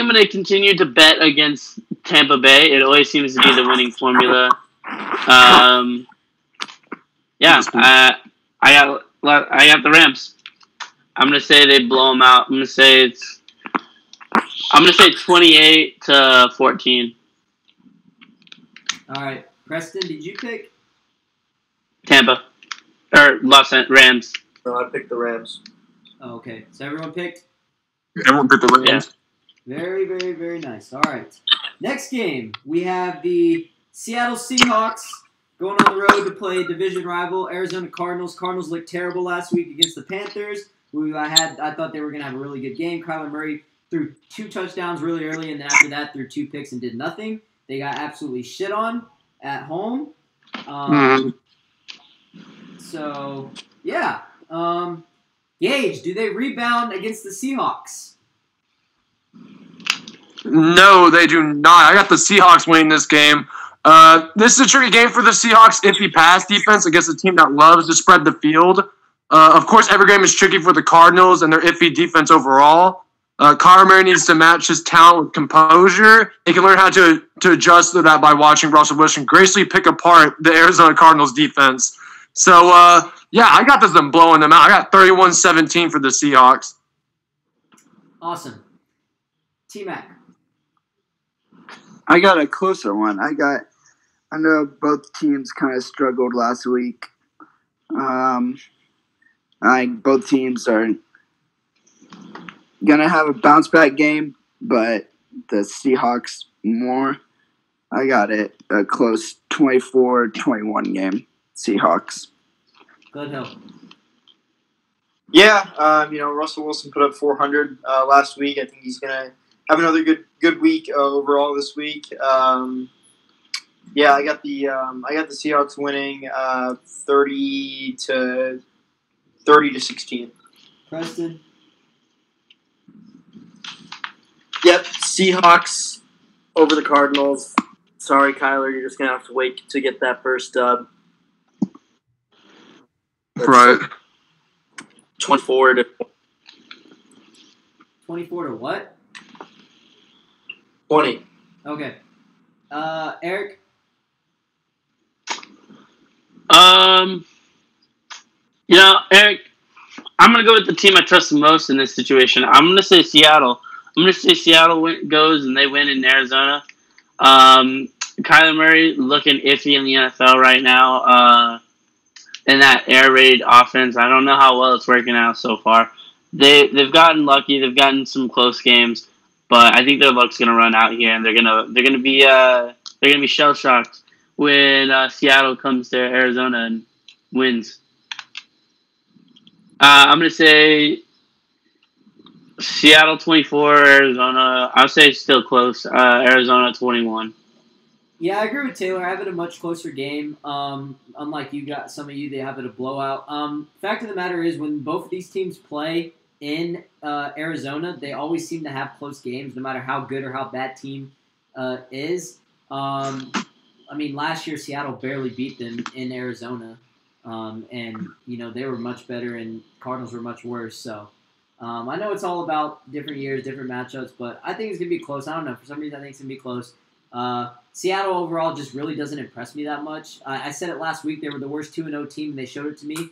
I'm going to continue to bet against Tampa Bay. It always seems to be the winning formula. I got the Rams. I'm gonna say they blow them out. I'm gonna say 28-14. All right, Preston, did you pick? Tampa or Rams? No, I picked the Rams. Oh, okay, so everyone picked. Everyone picked the Rams. Yeah. Very, very, very nice. All right, next game we have the Seattle Seahawks going on the road to play division rival Arizona Cardinals. Cardinals looked terrible last week against the Panthers. I thought they were going to have a really good game. Kyler Murray threw 2 touchdowns really early, and then after that threw 2 picks and did nothing. They got absolutely shit on at home. So, yeah. Gage, do they rebound against the Seahawks? No, they do not. I got the Seahawks winning this game. This is a tricky game for the Seahawks iffy pass defense against a team that loves to spread the field. Of course, every game is tricky for the Cardinals and their iffy defense overall. Kyler Murray needs to match his talent with composure. He can learn how to adjust to that by watching Russell Wilson gracefully pick apart the Arizona Cardinals defense. So, I got them blowing them out. I got 31-17 for the Seahawks. Awesome. T-Mac. I got a closer one. I know both teams kind of struggled last week. Both teams are gonna have a bounce back game, but the Seahawks more. I got it a close 24-21 game. Seahawks. Good help. Yeah, Russell Wilson put up 400 last week. I think he's gonna have another good week overall this week. I got the Seahawks winning 30-16. Preston. Yep, Seahawks over the Cardinals. Sorry, Kyler, you're just gonna have to wait to get that first dub. Right. 24 to what? 20. Okay. Eric? Eric, I'm going to go with the team I trust the most in this situation. I'm going to say Seattle. I'm going to say Seattle goes and they win in Arizona. Kyler Murray looking iffy in the NFL right now. In that air raid offense, I don't know how well it's working out so far. They've gotten lucky. They've gotten some close games, but I think their luck's gonna run out here, and they're gonna be shell shocked when Seattle comes to Arizona and wins. I'm gonna say Seattle 24, Arizona. I'll say still close. Arizona 21. Yeah, I agree with Taylor. I have it a much closer game. Unlike some of you, they have it a blowout. Fact of the matter is, when both of these teams play in Arizona, they always seem to have close games, no matter how good or how bad team is. Last year Seattle barely beat them in Arizona, and they were much better, and Cardinals were much worse. So I know it's all about different years, different matchups, but I think it's gonna be close. I don't know. For some reason, I think it's gonna be close. Seattle overall just really doesn't impress me that much. I said it last week. They were the worst 2-0 team, and they showed it to me.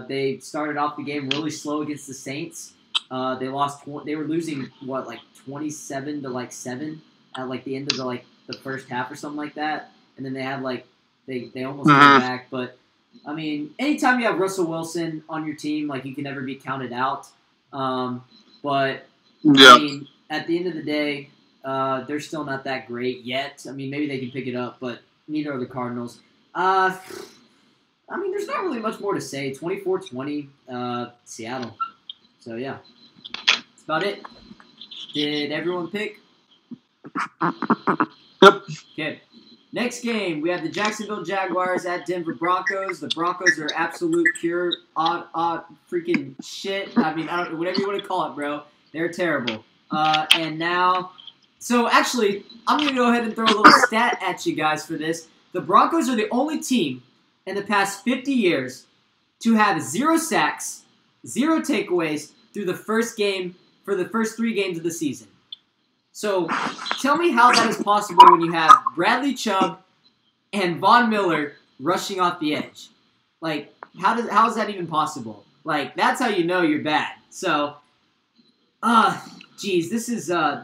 They started off the game really slow against the Saints. They lost. They were losing 27-7 at the end of the first half or something like that. And then they had they almost came back. But anytime you have Russell Wilson on your team, you can never be counted out. But at the end of the day. They're still not that great yet. Maybe they can pick it up, but neither are the Cardinals. There's not really much more to say. 24-20, Seattle. So, yeah. That's about it. Did everyone pick? Yep. Okay. Next game, we have the Jacksonville Jaguars at Denver Broncos. The Broncos are absolute pure, odd freaking shit. I don't know, whatever you want to call it, bro. They're terrible. And now... So, actually, I'm going to go ahead and throw a little stat at you guys for this. The Broncos are the only team in the past 50 years to have 0 sacks, 0 takeaways through the first game for the first 3 games of the season. So, tell me how that is possible when you have Bradley Chubb and Von Miller rushing off the edge. How is that even possible? That's how you know you're bad. So, Geez, this is an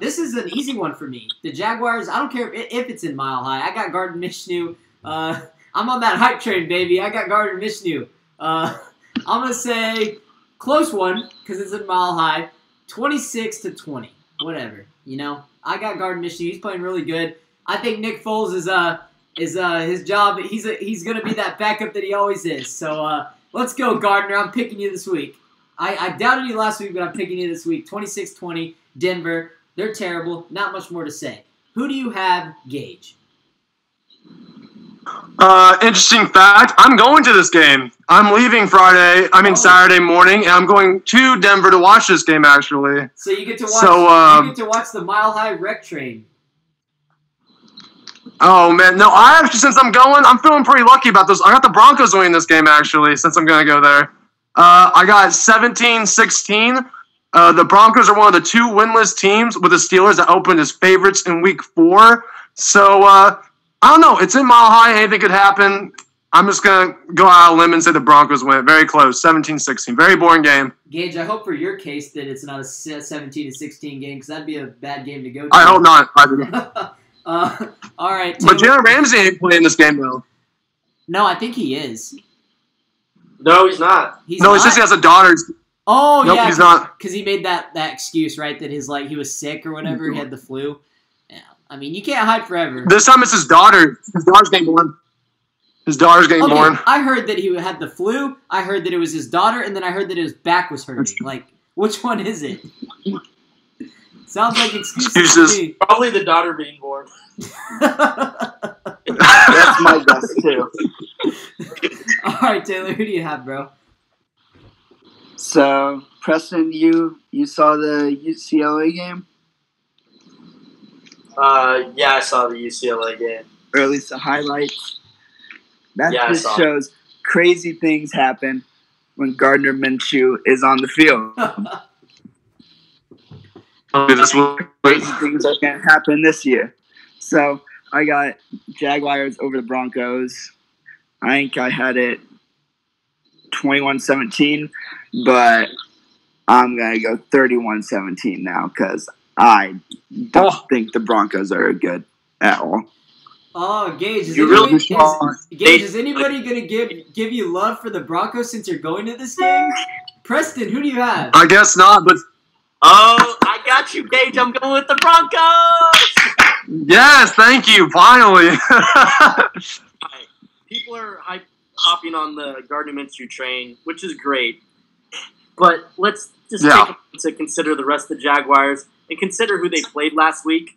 easy one for me. The Jaguars, I don't care if it's in Mile High. I got Gardner Minshew. I'm on that hype train, baby. I got Gardner Minshew. I'm going to say close one because it's in Mile High. 26-20. Whatever. I got Gardner Minshew. He's playing really good. I think Nick Foles is his job. He's going to be that backup that he always is. So let's go, Gardner. I'm picking you this week. I doubted you last week, but I'm picking you this week. 26-20. Denver, they're terrible. Not much more to say. Who do you have, Gage? Interesting fact. I'm going to this game. I'm leaving Saturday morning, and I'm going to Denver to watch this game, actually. So you get to watch the Mile High Wreck Train. Oh, man. No, since I'm going, I'm feeling pretty lucky about this. I got the Broncos winning this game, actually, since I'm going to go there. I got 17-16. The Broncos are one of the 2 winless teams with the Steelers that opened as favorites in Week 4. So, I don't know. It's in Mile High. Anything could happen. I'm just going to go out on a limb and say the Broncos win it. Very close. 17-16. Very boring game. Gage, I hope for your case that it's not a 17-16 game because that'd be a bad game to go to. I hope not. All right. But Jalen Ramsey ain't playing this game though. No, I think he is. No, he's not. He says he has a daughter. Oh, nope, yeah. He's not. Because he made that excuse, right? That he was sick or whatever. He had the flu. Yeah. I mean, you can't hide forever. This time it's his daughter. His daughter's getting born. Born. I heard that he had the flu. I heard that it was his daughter, and then I heard that his back was hurting. Like, which one is it? Sounds like excuses. To me. Probably the daughter being born. That's my guess too. All right, Taylor, who do you have, bro? So, Preston, you saw the UCLA game? Yeah, I saw the UCLA game. Or at least the highlights. That just shows crazy things happen when Gardner Minshew is on the field. Crazy things are going to happen this year. So, I got Jaguars over the Broncos. I think I had it 21-17, but I'm going to go 31-17 now because I don't think the Broncos are good at all. Oh, Gage, is anybody going to give you love for the Broncos since you're going to this game? Preston, who do you have? I guess not, but... Oh, I got you, Gage. I'm going with the Broncos! Yes, thank you, finally. People are hopping on the Gardner Minshew train, which is great. But let's just take a moment to consider the rest of the Jaguars and consider who they played last week.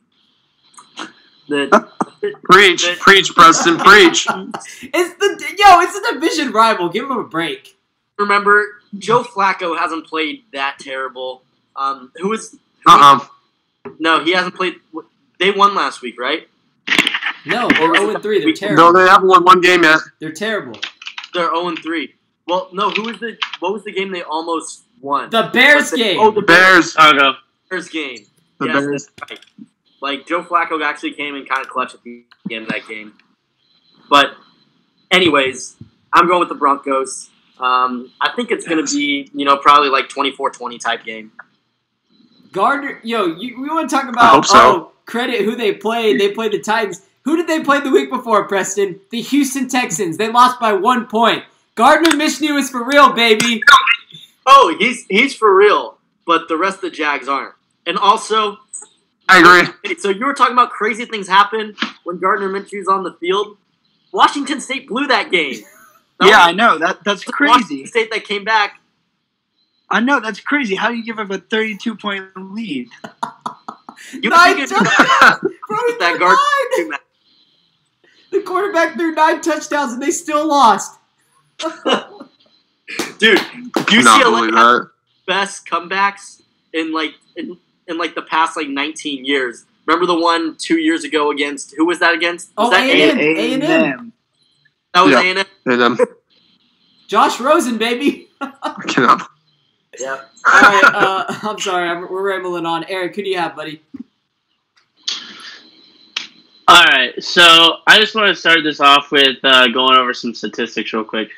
Preach, Preston, preach. It's a division rival. Give him a break. Remember, Joe Flacco hasn't played that terrible. No, he hasn't played. They won last week, right? No, they're 0-3. They're terrible. No, they haven't won one game yet. They're terrible. They're 0-3. Well, no. What was the game they almost won? The Bears game. Oh, the Bears. Bears game. The Bears. That's right. Like, Joe Flacco actually came in kind of clutch at the end of that game. But, anyways, I'm going with the Broncos. I think it's going to be, probably like 24-20 type game. Gardner, we want to talk about credit who they played. They played the Titans. Who did they play the week before, Preston? The Houston Texans. They lost by 1 point. Gardner Minshew is for real, baby. Oh, he's for real, but the rest of the Jags aren't. And also, I agree. So you were talking about crazy things happen when Gardner Minshew's on the field. Washington State blew that game. I know. That's crazy. Washington State that came back. I know, that's crazy. How do you give up a 32-point lead? You think that Gardner. The quarterback threw 9 touchdowns and they still lost. Dude, UCLA had best comebacks in the past 19 years. Remember the one 2 years ago against who was that against? Was that A&M. That was A&M. A&M. Josh Rosen, baby. Yeah. All right. I'm sorry. We're rambling on. Eric, who do you have, buddy? All right. So I just want to start this off with going over some statistics real quick.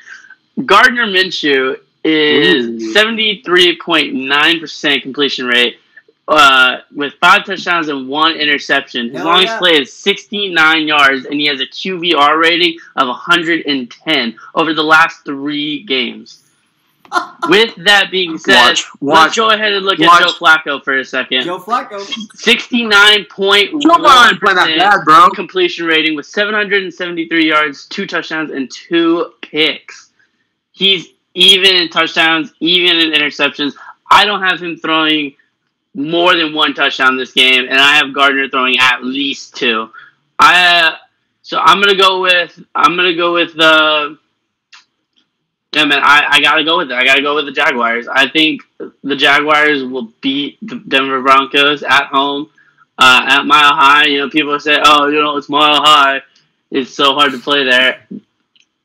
Gardner Minshew is 73.9% completion rate with 5 touchdowns and 1 interception. His longest play is 69 yards, and he has a QBR rating of 110 over the last 3 games. With that being said, let's go ahead and look at Joe Flacco for a second. Joe Flacco. 69.1% completion rating with 773 yards, 2 touchdowns, and 2 picks. He's even in touchdowns, even in interceptions. I don't have him throwing more than 1 touchdown this game, and I have Gardner throwing at least 2. So I'm gonna go with the. Yeah, man, I gotta go with it. I gotta go with the Jaguars. I think the Jaguars will beat the Denver Broncos at home, at Mile High. People say, "Oh, it's Mile High. It's so hard to play there."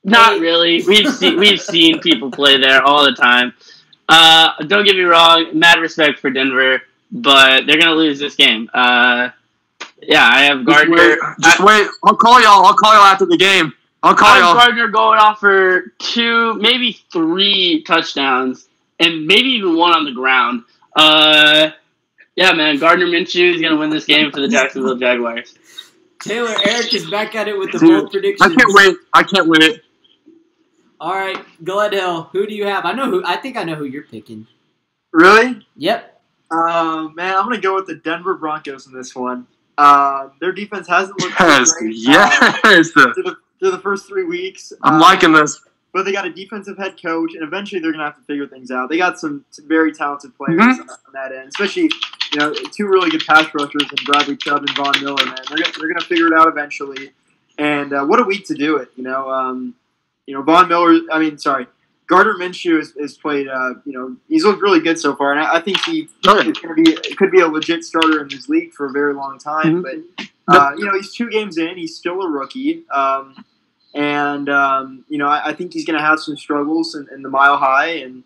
Not really. We've seen people play there all the time. Don't get me wrong. Mad respect for Denver, but they're gonna lose this game. I have Gardner. Just wait. I'll call y'all after the game. I have Gardner going off for 2, maybe 3 touchdowns, and maybe even 1 on the ground. Man, Gardner Minshew is going to win this game for the Jacksonville Jaguars. Taylor, Eric is back at it with the bold predictions. I can't wait. All right, Gledhill, who do you have? I think I know who you're picking. Really? Yep. Man, I'm gonna go with the Denver Broncos in this one. Their defense hasn't looked great. Yes. Through the first 3 weeks. I'm liking this. But they got a defensive head coach, and eventually they're gonna have to figure things out. They got some very talented players on that end, especially two really good pass rushers in Bradley Chubb and Von Miller. Man, they're gonna figure it out eventually. And what a week to do it. Von Miller. Gardner Minshew has played. He's looked really good so far, and I think he could be a legit starter in this league for a very long time. But he's 2 games in. He's still a rookie, and I think he's going to have some struggles in the Mile High. And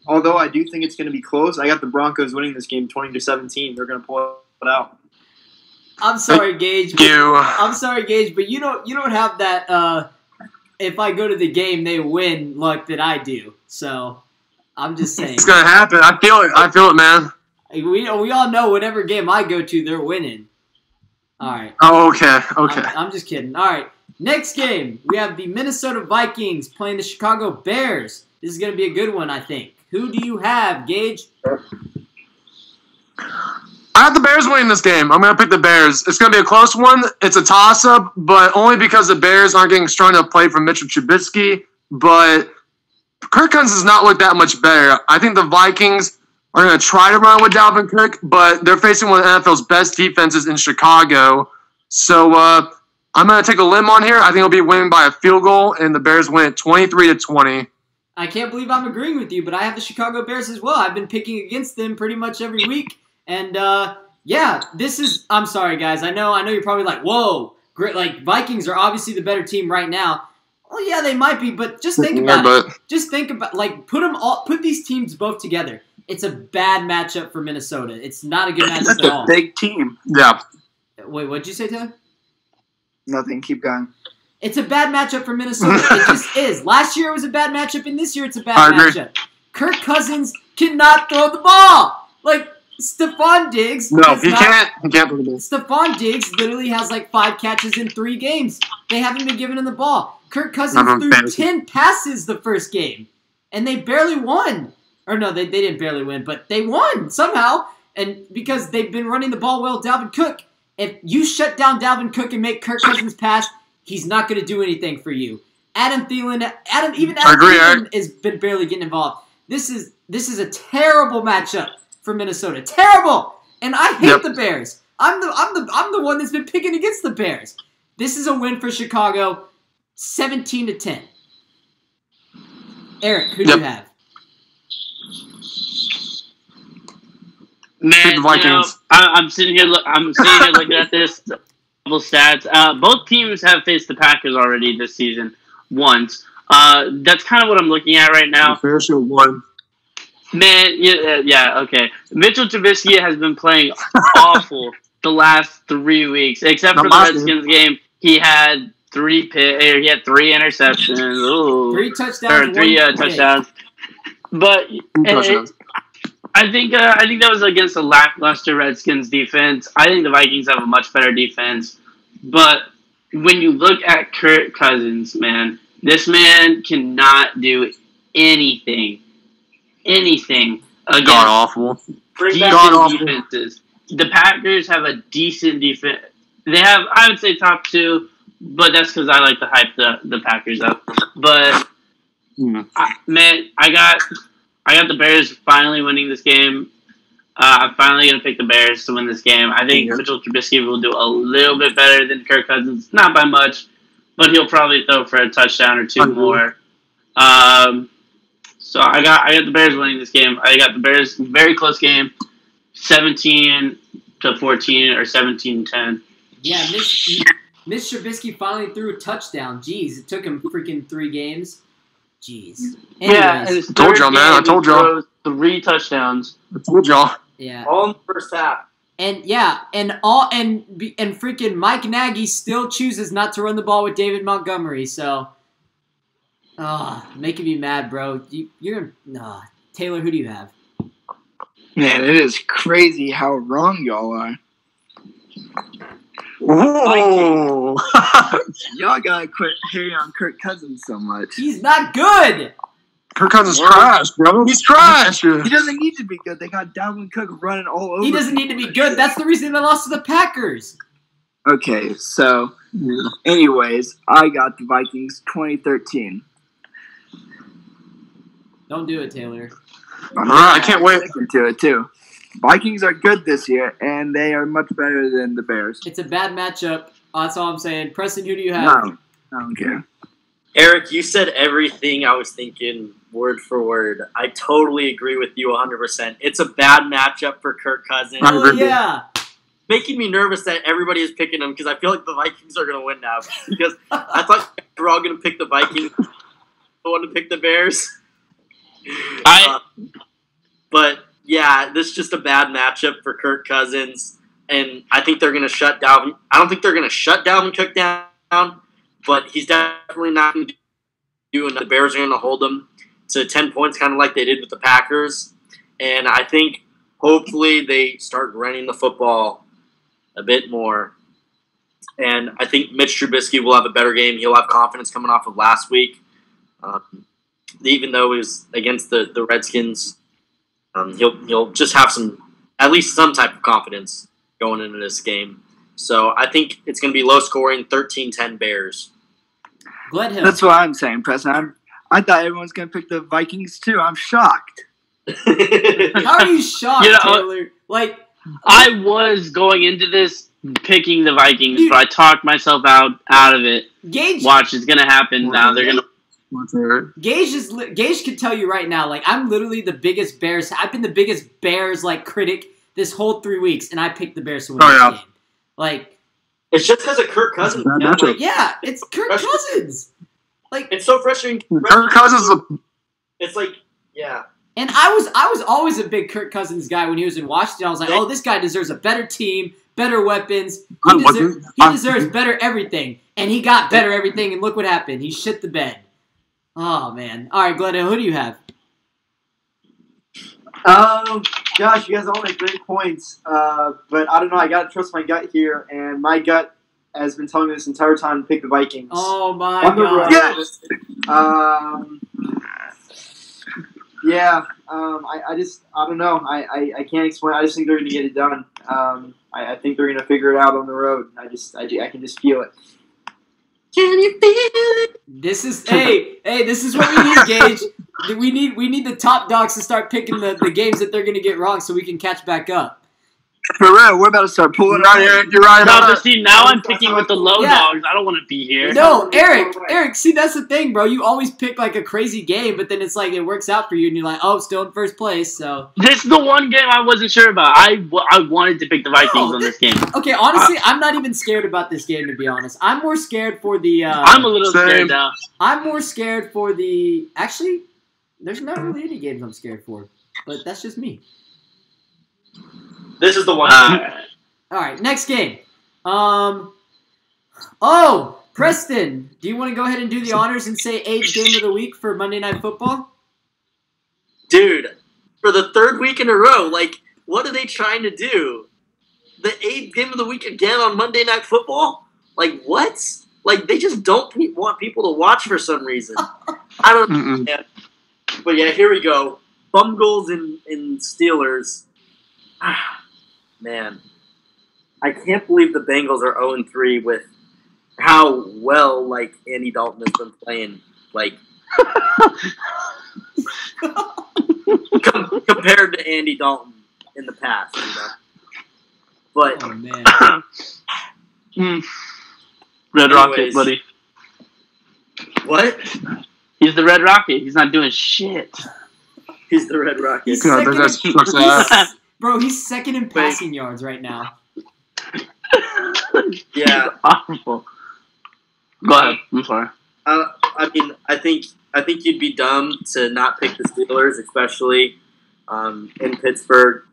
although I do think it's going to be close, I got the Broncos winning this game 20-17. They're going to pull it out. I'm sorry, Gage. I'm sorry, Gage, but you don't have that. If I go to the game, they win luck that I do. So, I'm just saying. It's going to happen. I feel it, man. We all know whatever game I go to, they're winning. All right. Oh, okay. I'm just kidding. All right. Next game, we have the Minnesota Vikings playing the Chicago Bears. This is going to be a good one, I think. Who do you have, Gage? I have the Bears winning this game. I'm going to pick the Bears. It's going to be a close one. It's a toss-up, but only because the Bears aren't getting strong enough play from Mitchell Trubisky. But Kirk Cousins does not look that much better. I think the Vikings are going to try to run with Dalvin Cook, but they're facing one of the NFL's best defenses in Chicago. So I'm going to take a limb on here. I think it'll be winning by a field goal, and the Bears win it 23-20. I can't believe I'm agreeing with you, but I have the Chicago Bears as well. I've been picking against them pretty much every week. And, this is – I'm sorry, guys. I know you're probably like, whoa, great. Like, Vikings are obviously the better team right now. Well, yeah, they might be, but just think about it. Just think about – like, put these teams both together. It's a bad matchup for Minnesota. It's not a good matchup at all. That's a big team. Yeah. Wait, what'd you say, Taylor? Nothing. Keep going. It's a bad matchup for Minnesota. It just is. Last year it was a bad matchup, and this year it's a bad matchup. Kirk Cousins cannot throw the ball. Like, Stephon Diggs. No, he can't. He can't throw the ball. Stephon Diggs literally has like 5 catches in 3 games. They haven't been giving him the ball. Kirk Cousins threw 10 passes the first game, and they barely won. Or no, they didn't barely win, but they won somehow. And because they've been running the ball well, Dalvin Cook. If you shut down Dalvin Cook and make Kirk Cousins pass, he's not going to do anything for you. Adam Thielen has been barely getting involved. This is a terrible matchup for Minnesota. Terrible. And I hate the Bears. I'm the one that's been picking against the Bears. This is a win for Chicago, 17-10. Eric, who do you have? Man, I'm sitting here looking at this. Couple stats. Both teams have faced the Packers already this season once. That's kind of what I'm looking at right now. Bears should have won. Man, yeah, okay. Mitchell Trubisky has been playing awful the last 3 weeks, except for the Redskins game. He had 3 interceptions. Ooh. 3 touchdowns. 3 touchdowns. But I think that was against a lackluster Redskins defense. I think the Vikings have a much better defense. But when you look at Kirk Cousins, man, this man cannot do anything against God-awful defenses. The Packers have a decent defense. They have, I would say, top 2, but that's because I like to hype the Packers up. But, I got the Bears finally winning this game. I'm finally going to pick the Bears to win this game. I think Mitchell Trubisky will do a little bit better than Kirk Cousins. Not by much, but he'll probably throw for a touchdown or 2 more. So I got the Bears winning this game. I got the Bears, very close game, 17-14 or 17-10. Yeah, Mitch Trubisky finally threw a touchdown. Jeez, it took him freaking 3 games. Jeez. Anyways. Yeah, and I told y'all, man. I told y'all. 3 touchdowns. I told y'all. Yeah. All in the first half. And freaking Mike Nagy still chooses not to run the ball with David Montgomery. So, making me mad, bro. Taylor, who do you have? Man, it is crazy how wrong y'all are. Ooh. Y'all gotta quit hating on Kirk Cousins so much. He's not good. Kirk Cousins is trash, bro. He's trash. He doesn't need to be good. They got Dalvin Cook running all over. He doesn't need to be good. That's the reason they lost to the Packers. Okay, so, anyways, I got the Vikings 2013. Don't do it, Taylor. All right, I can't wait. To it too. Vikings are good this year, and they are much better than the Bears. It's a bad matchup. That's all I'm saying. Preston, who do you have? No, I don't care. Eric, you said everything I was thinking word for word. I totally agree with you 100%. It's a bad matchup for Kirk Cousins. Oh, yeah. Making me nervous that everybody is picking them because I feel like the Vikings are going to win now. Because I thought we were all going to pick the Vikings. I want to pick the Bears. But, yeah, this is just a bad matchup for Kirk Cousins. And I think they're going to shut down. I don't think they're going to shut Dalvin Cook down. But he's definitely not going to do enough. The Bears are going to hold him to 10 points, kind of like they did with the Packers. And I think hopefully they start running the football a bit more. And I think Mitch Trubisky will have a better game. He'll have confidence coming off of last week. Even though it was against the Redskins, he'll just have at least some type of confidence going into this game. So I think it's going to be low scoring, 13-10 Bears. Gledhill. That's what I'm saying, Preston. I thought everyone's going to pick the Vikings too. I'm shocked. How are you shocked, Taylor? Like, I was going into this picking the Vikings, but I talked myself out of it. Gage, watch, it's going to happen now. They're going to. Gage can tell you right now, like, I'm literally the biggest Bears. I've been the biggest Bears critic this whole 3 weeks, and I picked the Bears to win this game. Like, it's just because of Kirk Cousins. Yeah, it's Kirk Cousins. Like, it's so frustrating. Kirk Cousins. It's like, yeah. And I was always a big Kirk Cousins guy when he was in Washington. I was like, oh, this guy deserves a better team, better weapons. He deserves better everything. And he got better everything, and look what happened. He shit the bed. Oh, man. All right, Glenn, who do you have? Gosh, you guys all make great points. But I don't know. I got to trust my gut here, and my gut has been telling me this entire time to pick the Vikings. Oh, my God. Yes! Yeah, I don't know. I can't explain. I just think they're going to get it done. I think they're going to figure it out on the road. I can just feel it. Can you feel it? This is this is what we need, Gage. We need the top dogs to start picking the games that they're going to get wrong so we can catch back up. For real, we're about to start pulling out here. You're right. No, but see, now I'm picking with the low dogs. I don't want to be here. No, Eric, see, that's the thing, bro. You always pick a crazy game, but then it's like it works out for you, and you're like, oh, still in first place. So this is the one game I wasn't sure about. I wanted to pick the Vikings on this game. Okay, honestly, I'm not even scared about this game, to be honest. I'm more scared for the. I'm a little scared now. I'm more scared for the. Actually, there's not really any games I'm scared for, but that's just me. This is the one. All right, next game. Preston, do you want to go ahead and do the honors and say Abe's game of the week for Monday Night Football? Dude, for the third week in a row, what are they trying to do? The Abe game of the week again on Monday Night Football? What? They just don't want people to watch for some reason. I don't know. But yeah, here we go. Bungles and Steelers. Man, I can't believe the Bengals are 0-3 with how well Andy Dalton has been playing. Compared to Andy Dalton in the past, But oh, man. Red Rocket, buddy. What? He's the Red Rocket. He's not doing shit. He's the Red Rocket. Bro, he's second in passing yards right now. Yeah. Awful. Go ahead. I'm sorry. I think you'd be dumb to not pick the Steelers, especially in Pittsburgh.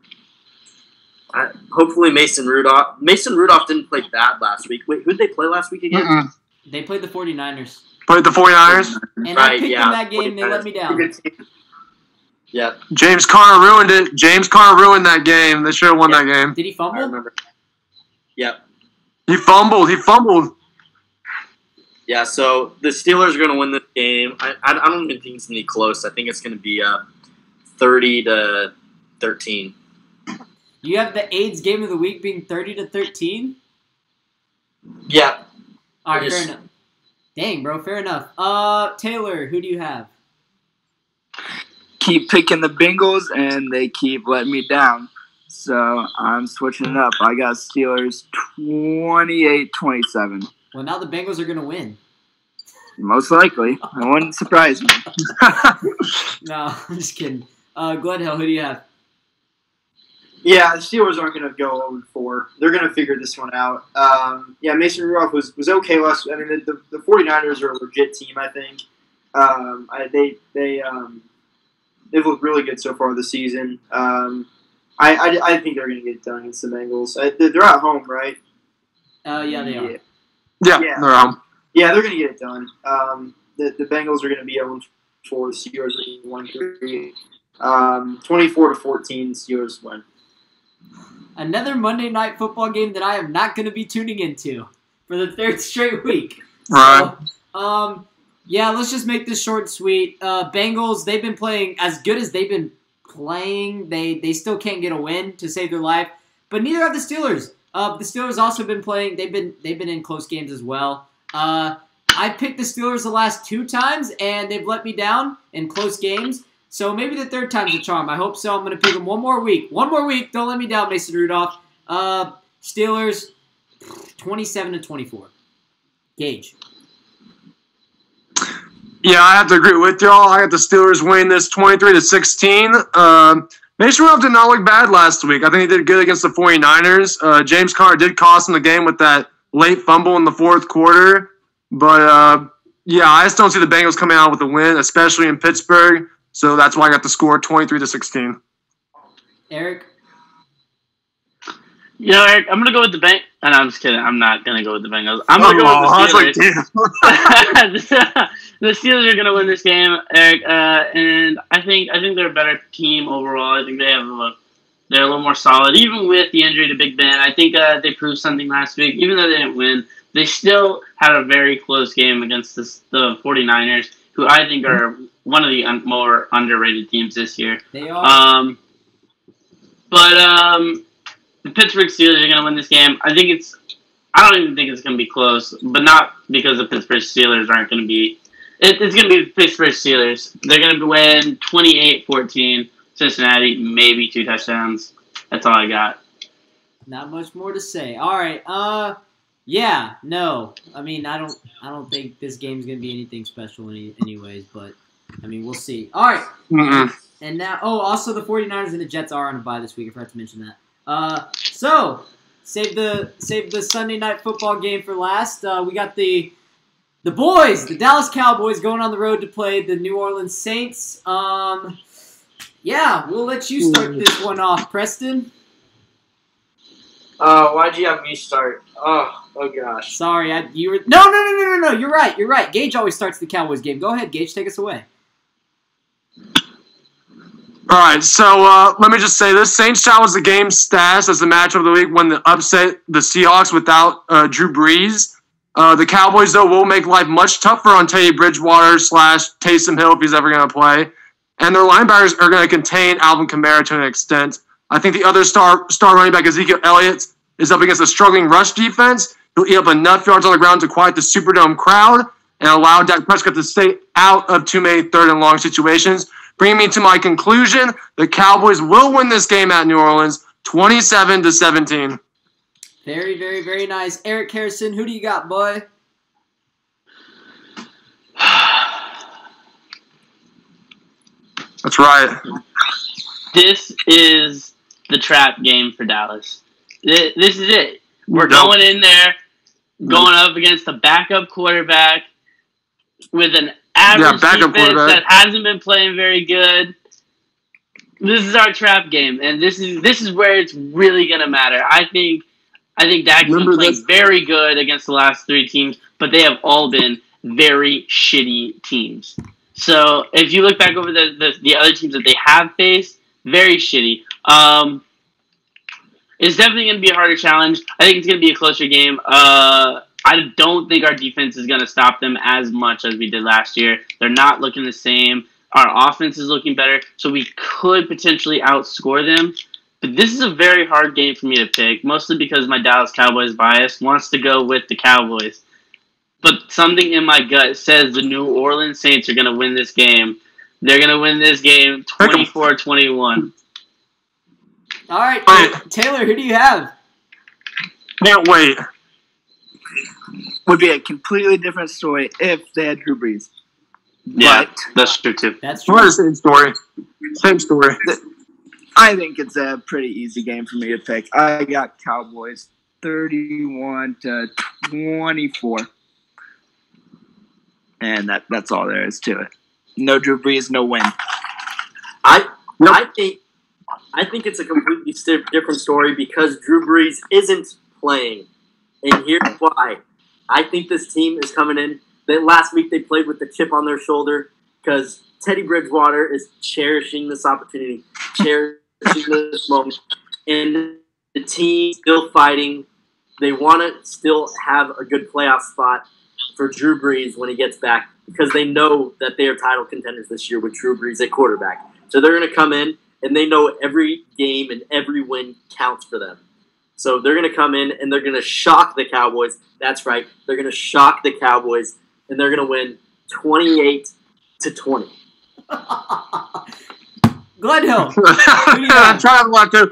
Hopefully Mason Rudolph. Mason Rudolph didn't play bad last week. Wait, who'd they play last week again? They played the 49ers. Played the 49ers? And I picked them that game. They let me down. Yeah. James Conner ruined it. James Conner ruined that game. They should have won that game. Did he fumble? I remember. Yep. He fumbled. Yeah, so the Steelers are going to win this game. I don't even think it's going to be close. I think it's going to be 30-13. You have the AIDS game of the week being 30-13? Yeah. All right, fair enough. Dang, bro, fair enough. Taylor, who do you have? Keep picking the Bengals, and they keep letting me down. So I'm switching it up. I got Steelers 28-27. Well, now the Bengals are going to win. Most likely. It wouldn't surprise me. No, I'm just kidding. Glenhill, who do you have? Yeah, the Steelers aren't going to go 0-4. They're going to figure this one out. Mason Rudolph was okay last. I mean, the 49ers are a legit team. I think they've looked really good so far this season. I think they're going to get it done against the Bengals. They're at home, right? Yeah, they are. Yeah, they're at home. Yeah, they're going to get it done. The Bengals are going to be 0-4. The Steelers are 1-3. 24-14. Steelers win. Another Monday Night Football game that I am not going to be tuning into for the third straight week. Right. So, let's just make this short and sweet. Bengals, they've been playing as good as they've been playing. They still can't get a win to save their life, but neither have the Steelers. The Steelers also been playing. They've been in close games as well. I picked the Steelers the last 2 times, and they've let me down in close games. So maybe the third time's a charm. I hope so. I'm going to pick them one more week. One more week. Don't let me down, Mason Rudolph. Steelers, 27-24. Gage. Yeah, I have to agree with y'all. I got the Steelers winning this 23-16. Mason Rudolph did not look bad last week. I think he did good against the 49ers. James Conner did cost him the game with that late fumble in the fourth quarter. But, I just don't see the Bengals coming out with a win, especially in Pittsburgh. So that's why I got the score 23-16. Eric? Eric, I'm going to go with the Bengals. And I'm just kidding. I'm not going to go with the Bengals. I'm going to go with the Steelers. The Steelers are going to win this game, Eric. And I think they're a better team overall. I think they're a little more solid. Even with the injury to Big Ben, I think they proved something last week. Even though they didn't win, they still had a very close game against the 49ers, who I think are one of the more underrated teams this year. They are. The Pittsburgh Steelers are going to win this game. I don't even think it's going to be close, but not because the Pittsburgh Steelers aren't going to be. It's going to be the Pittsburgh Steelers. They're going to win 28-14. Cincinnati, maybe 2 touchdowns. That's all I got. Not much more to say. All right. No. I mean, I don't think this game's going to be anything special anyways, but I mean, we'll see. All right. Mm-mm. And now, also the 49ers and the Jets are on a bye this week. I forgot to mention that. So save the Sunday Night Football game for last. We got the boys, the Dallas Cowboys, going on the road to play the New Orleans Saints. We'll let you start this one off, Preston. Why'd you have me start? Oh gosh. Sorry, you were no. You're right. Gage always starts the Cowboys game. Go ahead, Gage, take us away. All right, so let me just say this. Saints challenged the game stats as the matchup of the week when they upset the Seahawks without Drew Brees. The Cowboys, though, will make life much tougher on Teddy Bridgewater / Taysom Hill if he's ever going to play. And their linebackers are going to contain Alvin Kamara to an extent. I think the other star running back, Ezekiel Elliott, is up against a struggling rush defense. He'll eat up enough yards on the ground to quiet the Superdome crowd and allow Dak Prescott to stay out of too many third and long situations. Bringing me to my conclusion, the Cowboys will win this game at New Orleans, 27-17. Very, very, very nice. Eric Harrison, who do you got, boy? That's right. This is the trap game for Dallas. This is it. We're going in there, going up against a backup quarterback with an average defense that hasn't been playing very good. This is our trap game, and this is where it's really gonna matter. I think Dak's been playing very good against the last 3 teams, but they have all been very shitty teams. So if you look back over the other teams that they have faced, very shitty. It's definitely going to be a harder challenge. I think it's going to be a closer game. I don't think our defense is going to stop them as much as we did last year. They're not looking the same. Our offense is looking better, so we could potentially outscore them. But this is a very hard game for me to pick, mostly because my Dallas Cowboys bias wants to go with the Cowboys. But something in my gut says the New Orleans Saints are going to win this game. They're going to win this game 24-21. All right, Taylor, who do you have? Can't wait. Would be a completely different story if they had Drew Brees. Yeah, but that's true too. That's true. We're the same story. Same story. I think it's a pretty easy game for me to pick. I got Cowboys 31-24. And that's all there is to it. No Drew Brees, no win. I think it's a completely different story because Drew Brees isn't playing. And here's why. I think this team is coming in. Last week they played with the chip on their shoulder because Teddy Bridgewater is cherishing this opportunity, cherishing this moment. And the team still fighting. They want to still have a good playoff spot for Drew Brees when he gets back because they know that they are title contenders this year with Drew Brees at quarterback. So they're going to come in, and they know every game and every win counts for them. So they're going to come in, and they're going to shock the Cowboys. That's right. They're going to shock the Cowboys, and they're going to win 28-20. Glenhill. I'm trying to lock up.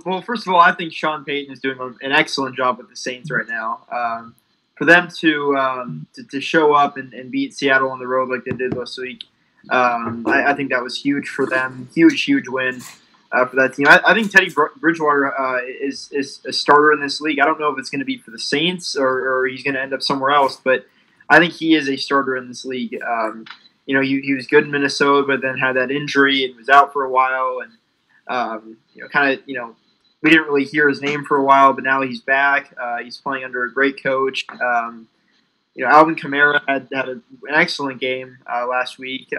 Well, first of all, I think Sean Payton is doing an excellent job with the Saints right now. For them to show up and beat Seattle on the road like they did last week, I think that was huge for them. Huge win for that team. I think Teddy Bridgewater is a starter in this league. I don't know if it's going to be for the Saints or he's going to end up somewhere else, but I think he is a starter in this league. He was good in Minnesota, but then had that injury and was out for a while, and we didn't really hear his name for a while, but now he's back. He's playing under a great coach. Alvin Kamara had an excellent game last week. He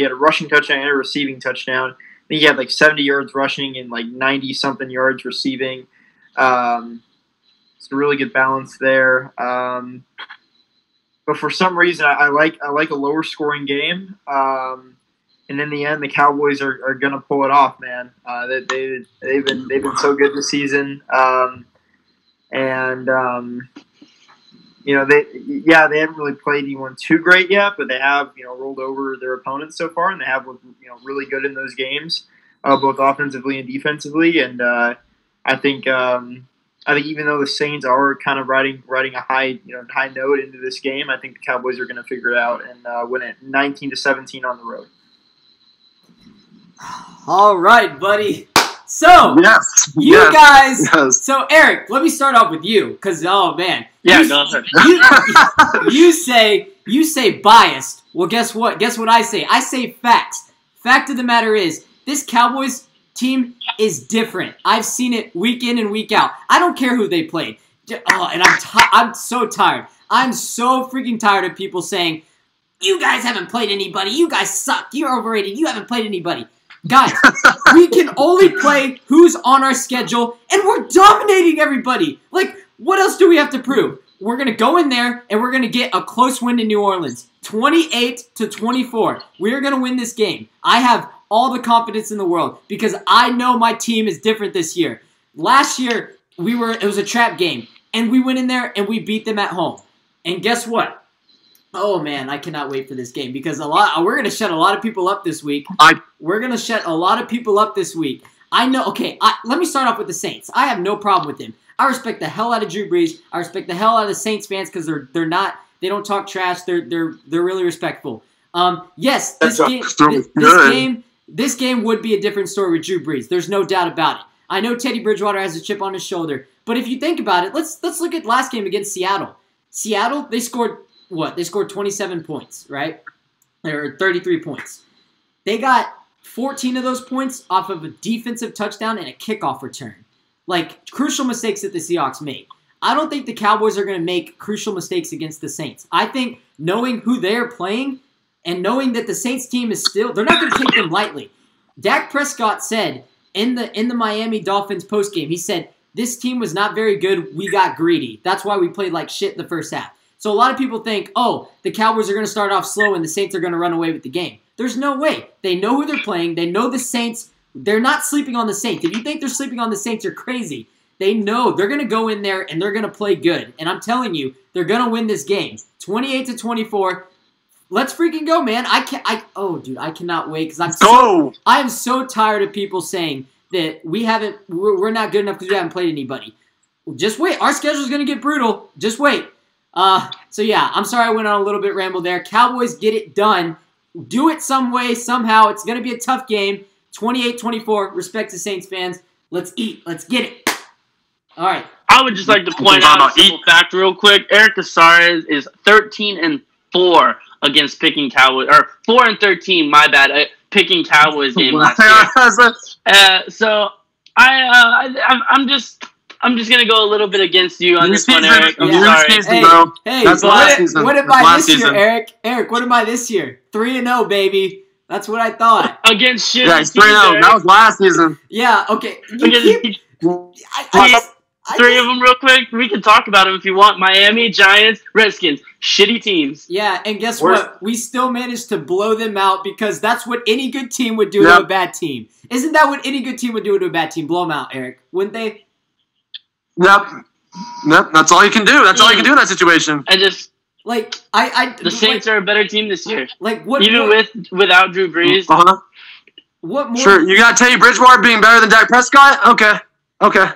had a rushing touchdown and a receiving touchdown. I think he had like 70 yards rushing and like 90-something yards receiving. It's a really good balance there. But for some reason, I like a lower scoring game. And in the end, the Cowboys are going to pull it off, man. They've been so good this season, they haven't really played anyone too great yet, but they have rolled over their opponents so far, and they have looked really good in those games, both offensively and defensively. And I think even though the Saints are kind of riding a high note into this game, I think the Cowboys are going to figure it out and win it 19-17 on the road. All right, buddy. So, guys. Yes. So, Eric, let me start off with you, because go ahead. You say biased. Well, guess what? Guess what I say? I say facts. Fact of the matter is, this Cowboys team is different. I've seen it week in and week out. I don't care who they played. And I'm so tired. I'm so freaking tired of people saying, "You guys haven't played anybody. You guys suck. You're overrated. You haven't played anybody." Guys, we can only play who's on our schedule, and we're dominating everybody. Like, what else do we have to prove? We're going to go in there, and we're going to get a close win in New Orleans. 28-24. We're going to win this game. I have all the confidence in the world because I know my team is different this year. Last year, it was a trap game, and we went in there, and we beat them at home. And guess what? Oh, man, I cannot wait for this game because we're going to shut a lot of people up this week. We're going to shut a lot of people up this week. I know. Okay, let me start off with the Saints. I have no problem with them. I respect the hell out of Drew Brees. I respect the hell out of the Saints fans because they don't talk trash. They're really respectful. Yes, this game would be a different story with Drew Brees. There's no doubt about it. I know Teddy Bridgewater has a chip on his shoulder, but if you think about it, let's look at last game against Seattle. Seattle, they scored what? They scored 27 points, right? Or 33 points. They got 14 of those points off of a defensive touchdown and a kickoff return. Like, crucial mistakes that the Seahawks made. I don't think the Cowboys are going to make crucial mistakes against the Saints. I think knowing who they're playing and knowing that the Saints team is still, they're not going to take them lightly. Dak Prescott said in the Miami Dolphins postgame, he said, this team was not very good. We got greedy. That's why we played like shit in the first half. So a lot of people think, oh, the Cowboys are going to start off slow and the Saints are going to run away with the game. There's no way. They know who they're playing. They know the Saints. They're not sleeping on the Saints. If you think they're sleeping on the Saints, you're crazy. They know they're going to go in there and they're going to play good. And I'm telling you, they're going to win this game. 28-24. Let's freaking go, man. I cannot wait because I am so tired of people saying that we're not good enough because we haven't played anybody. Just wait. Our schedule's going to get brutal. Just wait. So yeah, I'm sorry I went on a little bit ramble there. Cowboys get it done. Do it some way, somehow. It's going to be a tough game. 28-24. Respect to Saints fans. Let's eat. Let's get it. All right. I would just like to point out a simple fact real quick. Eric Casares is 13-4 against picking Cowboys, or 4-13. My bad, picking Cowboys game last year. So I'm just gonna go a little bit against you on this one, Eric. I'm sorry. Hey, that's last season. What am I this year, Eric? Eric, what am I this year? 3-0, baby. That's what I thought. Against shit. Yeah, he's 3-0. That was last season. Yeah. Okay. Three of them real quick. We can talk about them if you want. Miami, Giants, Redskins. Shitty teams. Yeah, and guess what? We still managed to blow them out because that's what any good team would do to a bad team. Isn't that what any good team would do to a bad team? Blow them out, Eric. Wouldn't they? Yep. That's all you can do. That's all you can do in that situation. The Saints are a better team this year. Without Drew Brees. Uh-huh. What more? Sure, you got Teddy Bridgewater being better than Dak Prescott? Okay.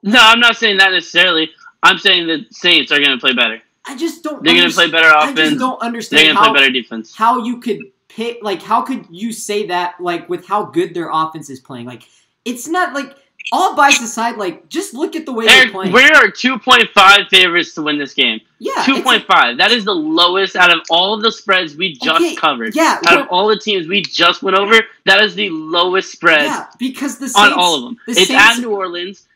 No, I'm not saying that necessarily. I'm saying the Saints are going to play better. I just don't. They're going to play better offense. I just don't understand. They're going to play better defense. How you could pick? Like, how could you say that? Like, with how good their offense is playing, like, it's not like all bias aside. Like, just look at the way they're playing. We are 2.5 favorites to win this game. Yeah, 2.5. That is the lowest out of all of the spreads we just covered. Yeah, out of all the teams we just went over, that is the lowest spread. Yeah, because the Saints, on all of them. It's at New Orleans.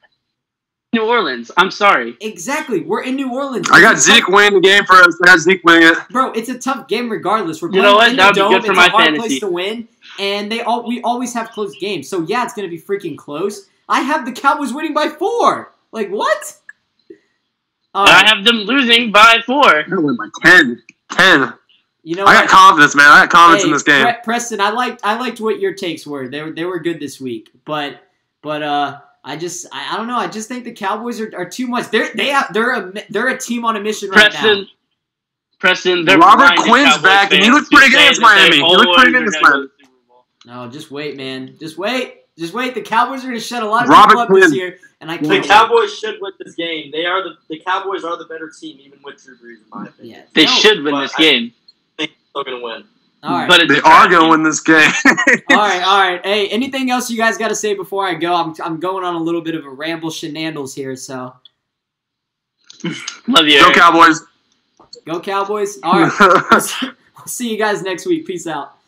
New Orleans. I'm sorry. Exactly. We're in New Orleans. I got Zeke winning the game for us. I got Zeke winning it. Bro, it's a tough game regardless. We're playing in the dome. It's a hard place to win, and we always have close games. So yeah, it's going to be freaking close. I have the Cowboys winning by 4. Like what? I have them losing by 4. I win by 10. You know, I got confidence, man. I got confidence in this game. Preston, I liked what your takes were. They were good this week, but I don't know. I just think the Cowboys are too much. They're a team on a mission right now. Preston, Robert Quinn's back, and he looked pretty good against Miami. He looked pretty good against Miami. No, just wait, man. Just wait. The Cowboys are going to shut a lot of people up this year, and the Cowboys should win this game. The Cowboys are the better team, even with Drew Brees, in my opinion. Yeah, they should win this game. I think they're still going to win. All right. But they are going to win this game. All right. Hey, anything else you guys got to say before I go? I'm going on a little bit of a ramble shenanigans here, so. Love you. Go Cowboys. Go Cowboys. All right. We'll see you guys next week. Peace out.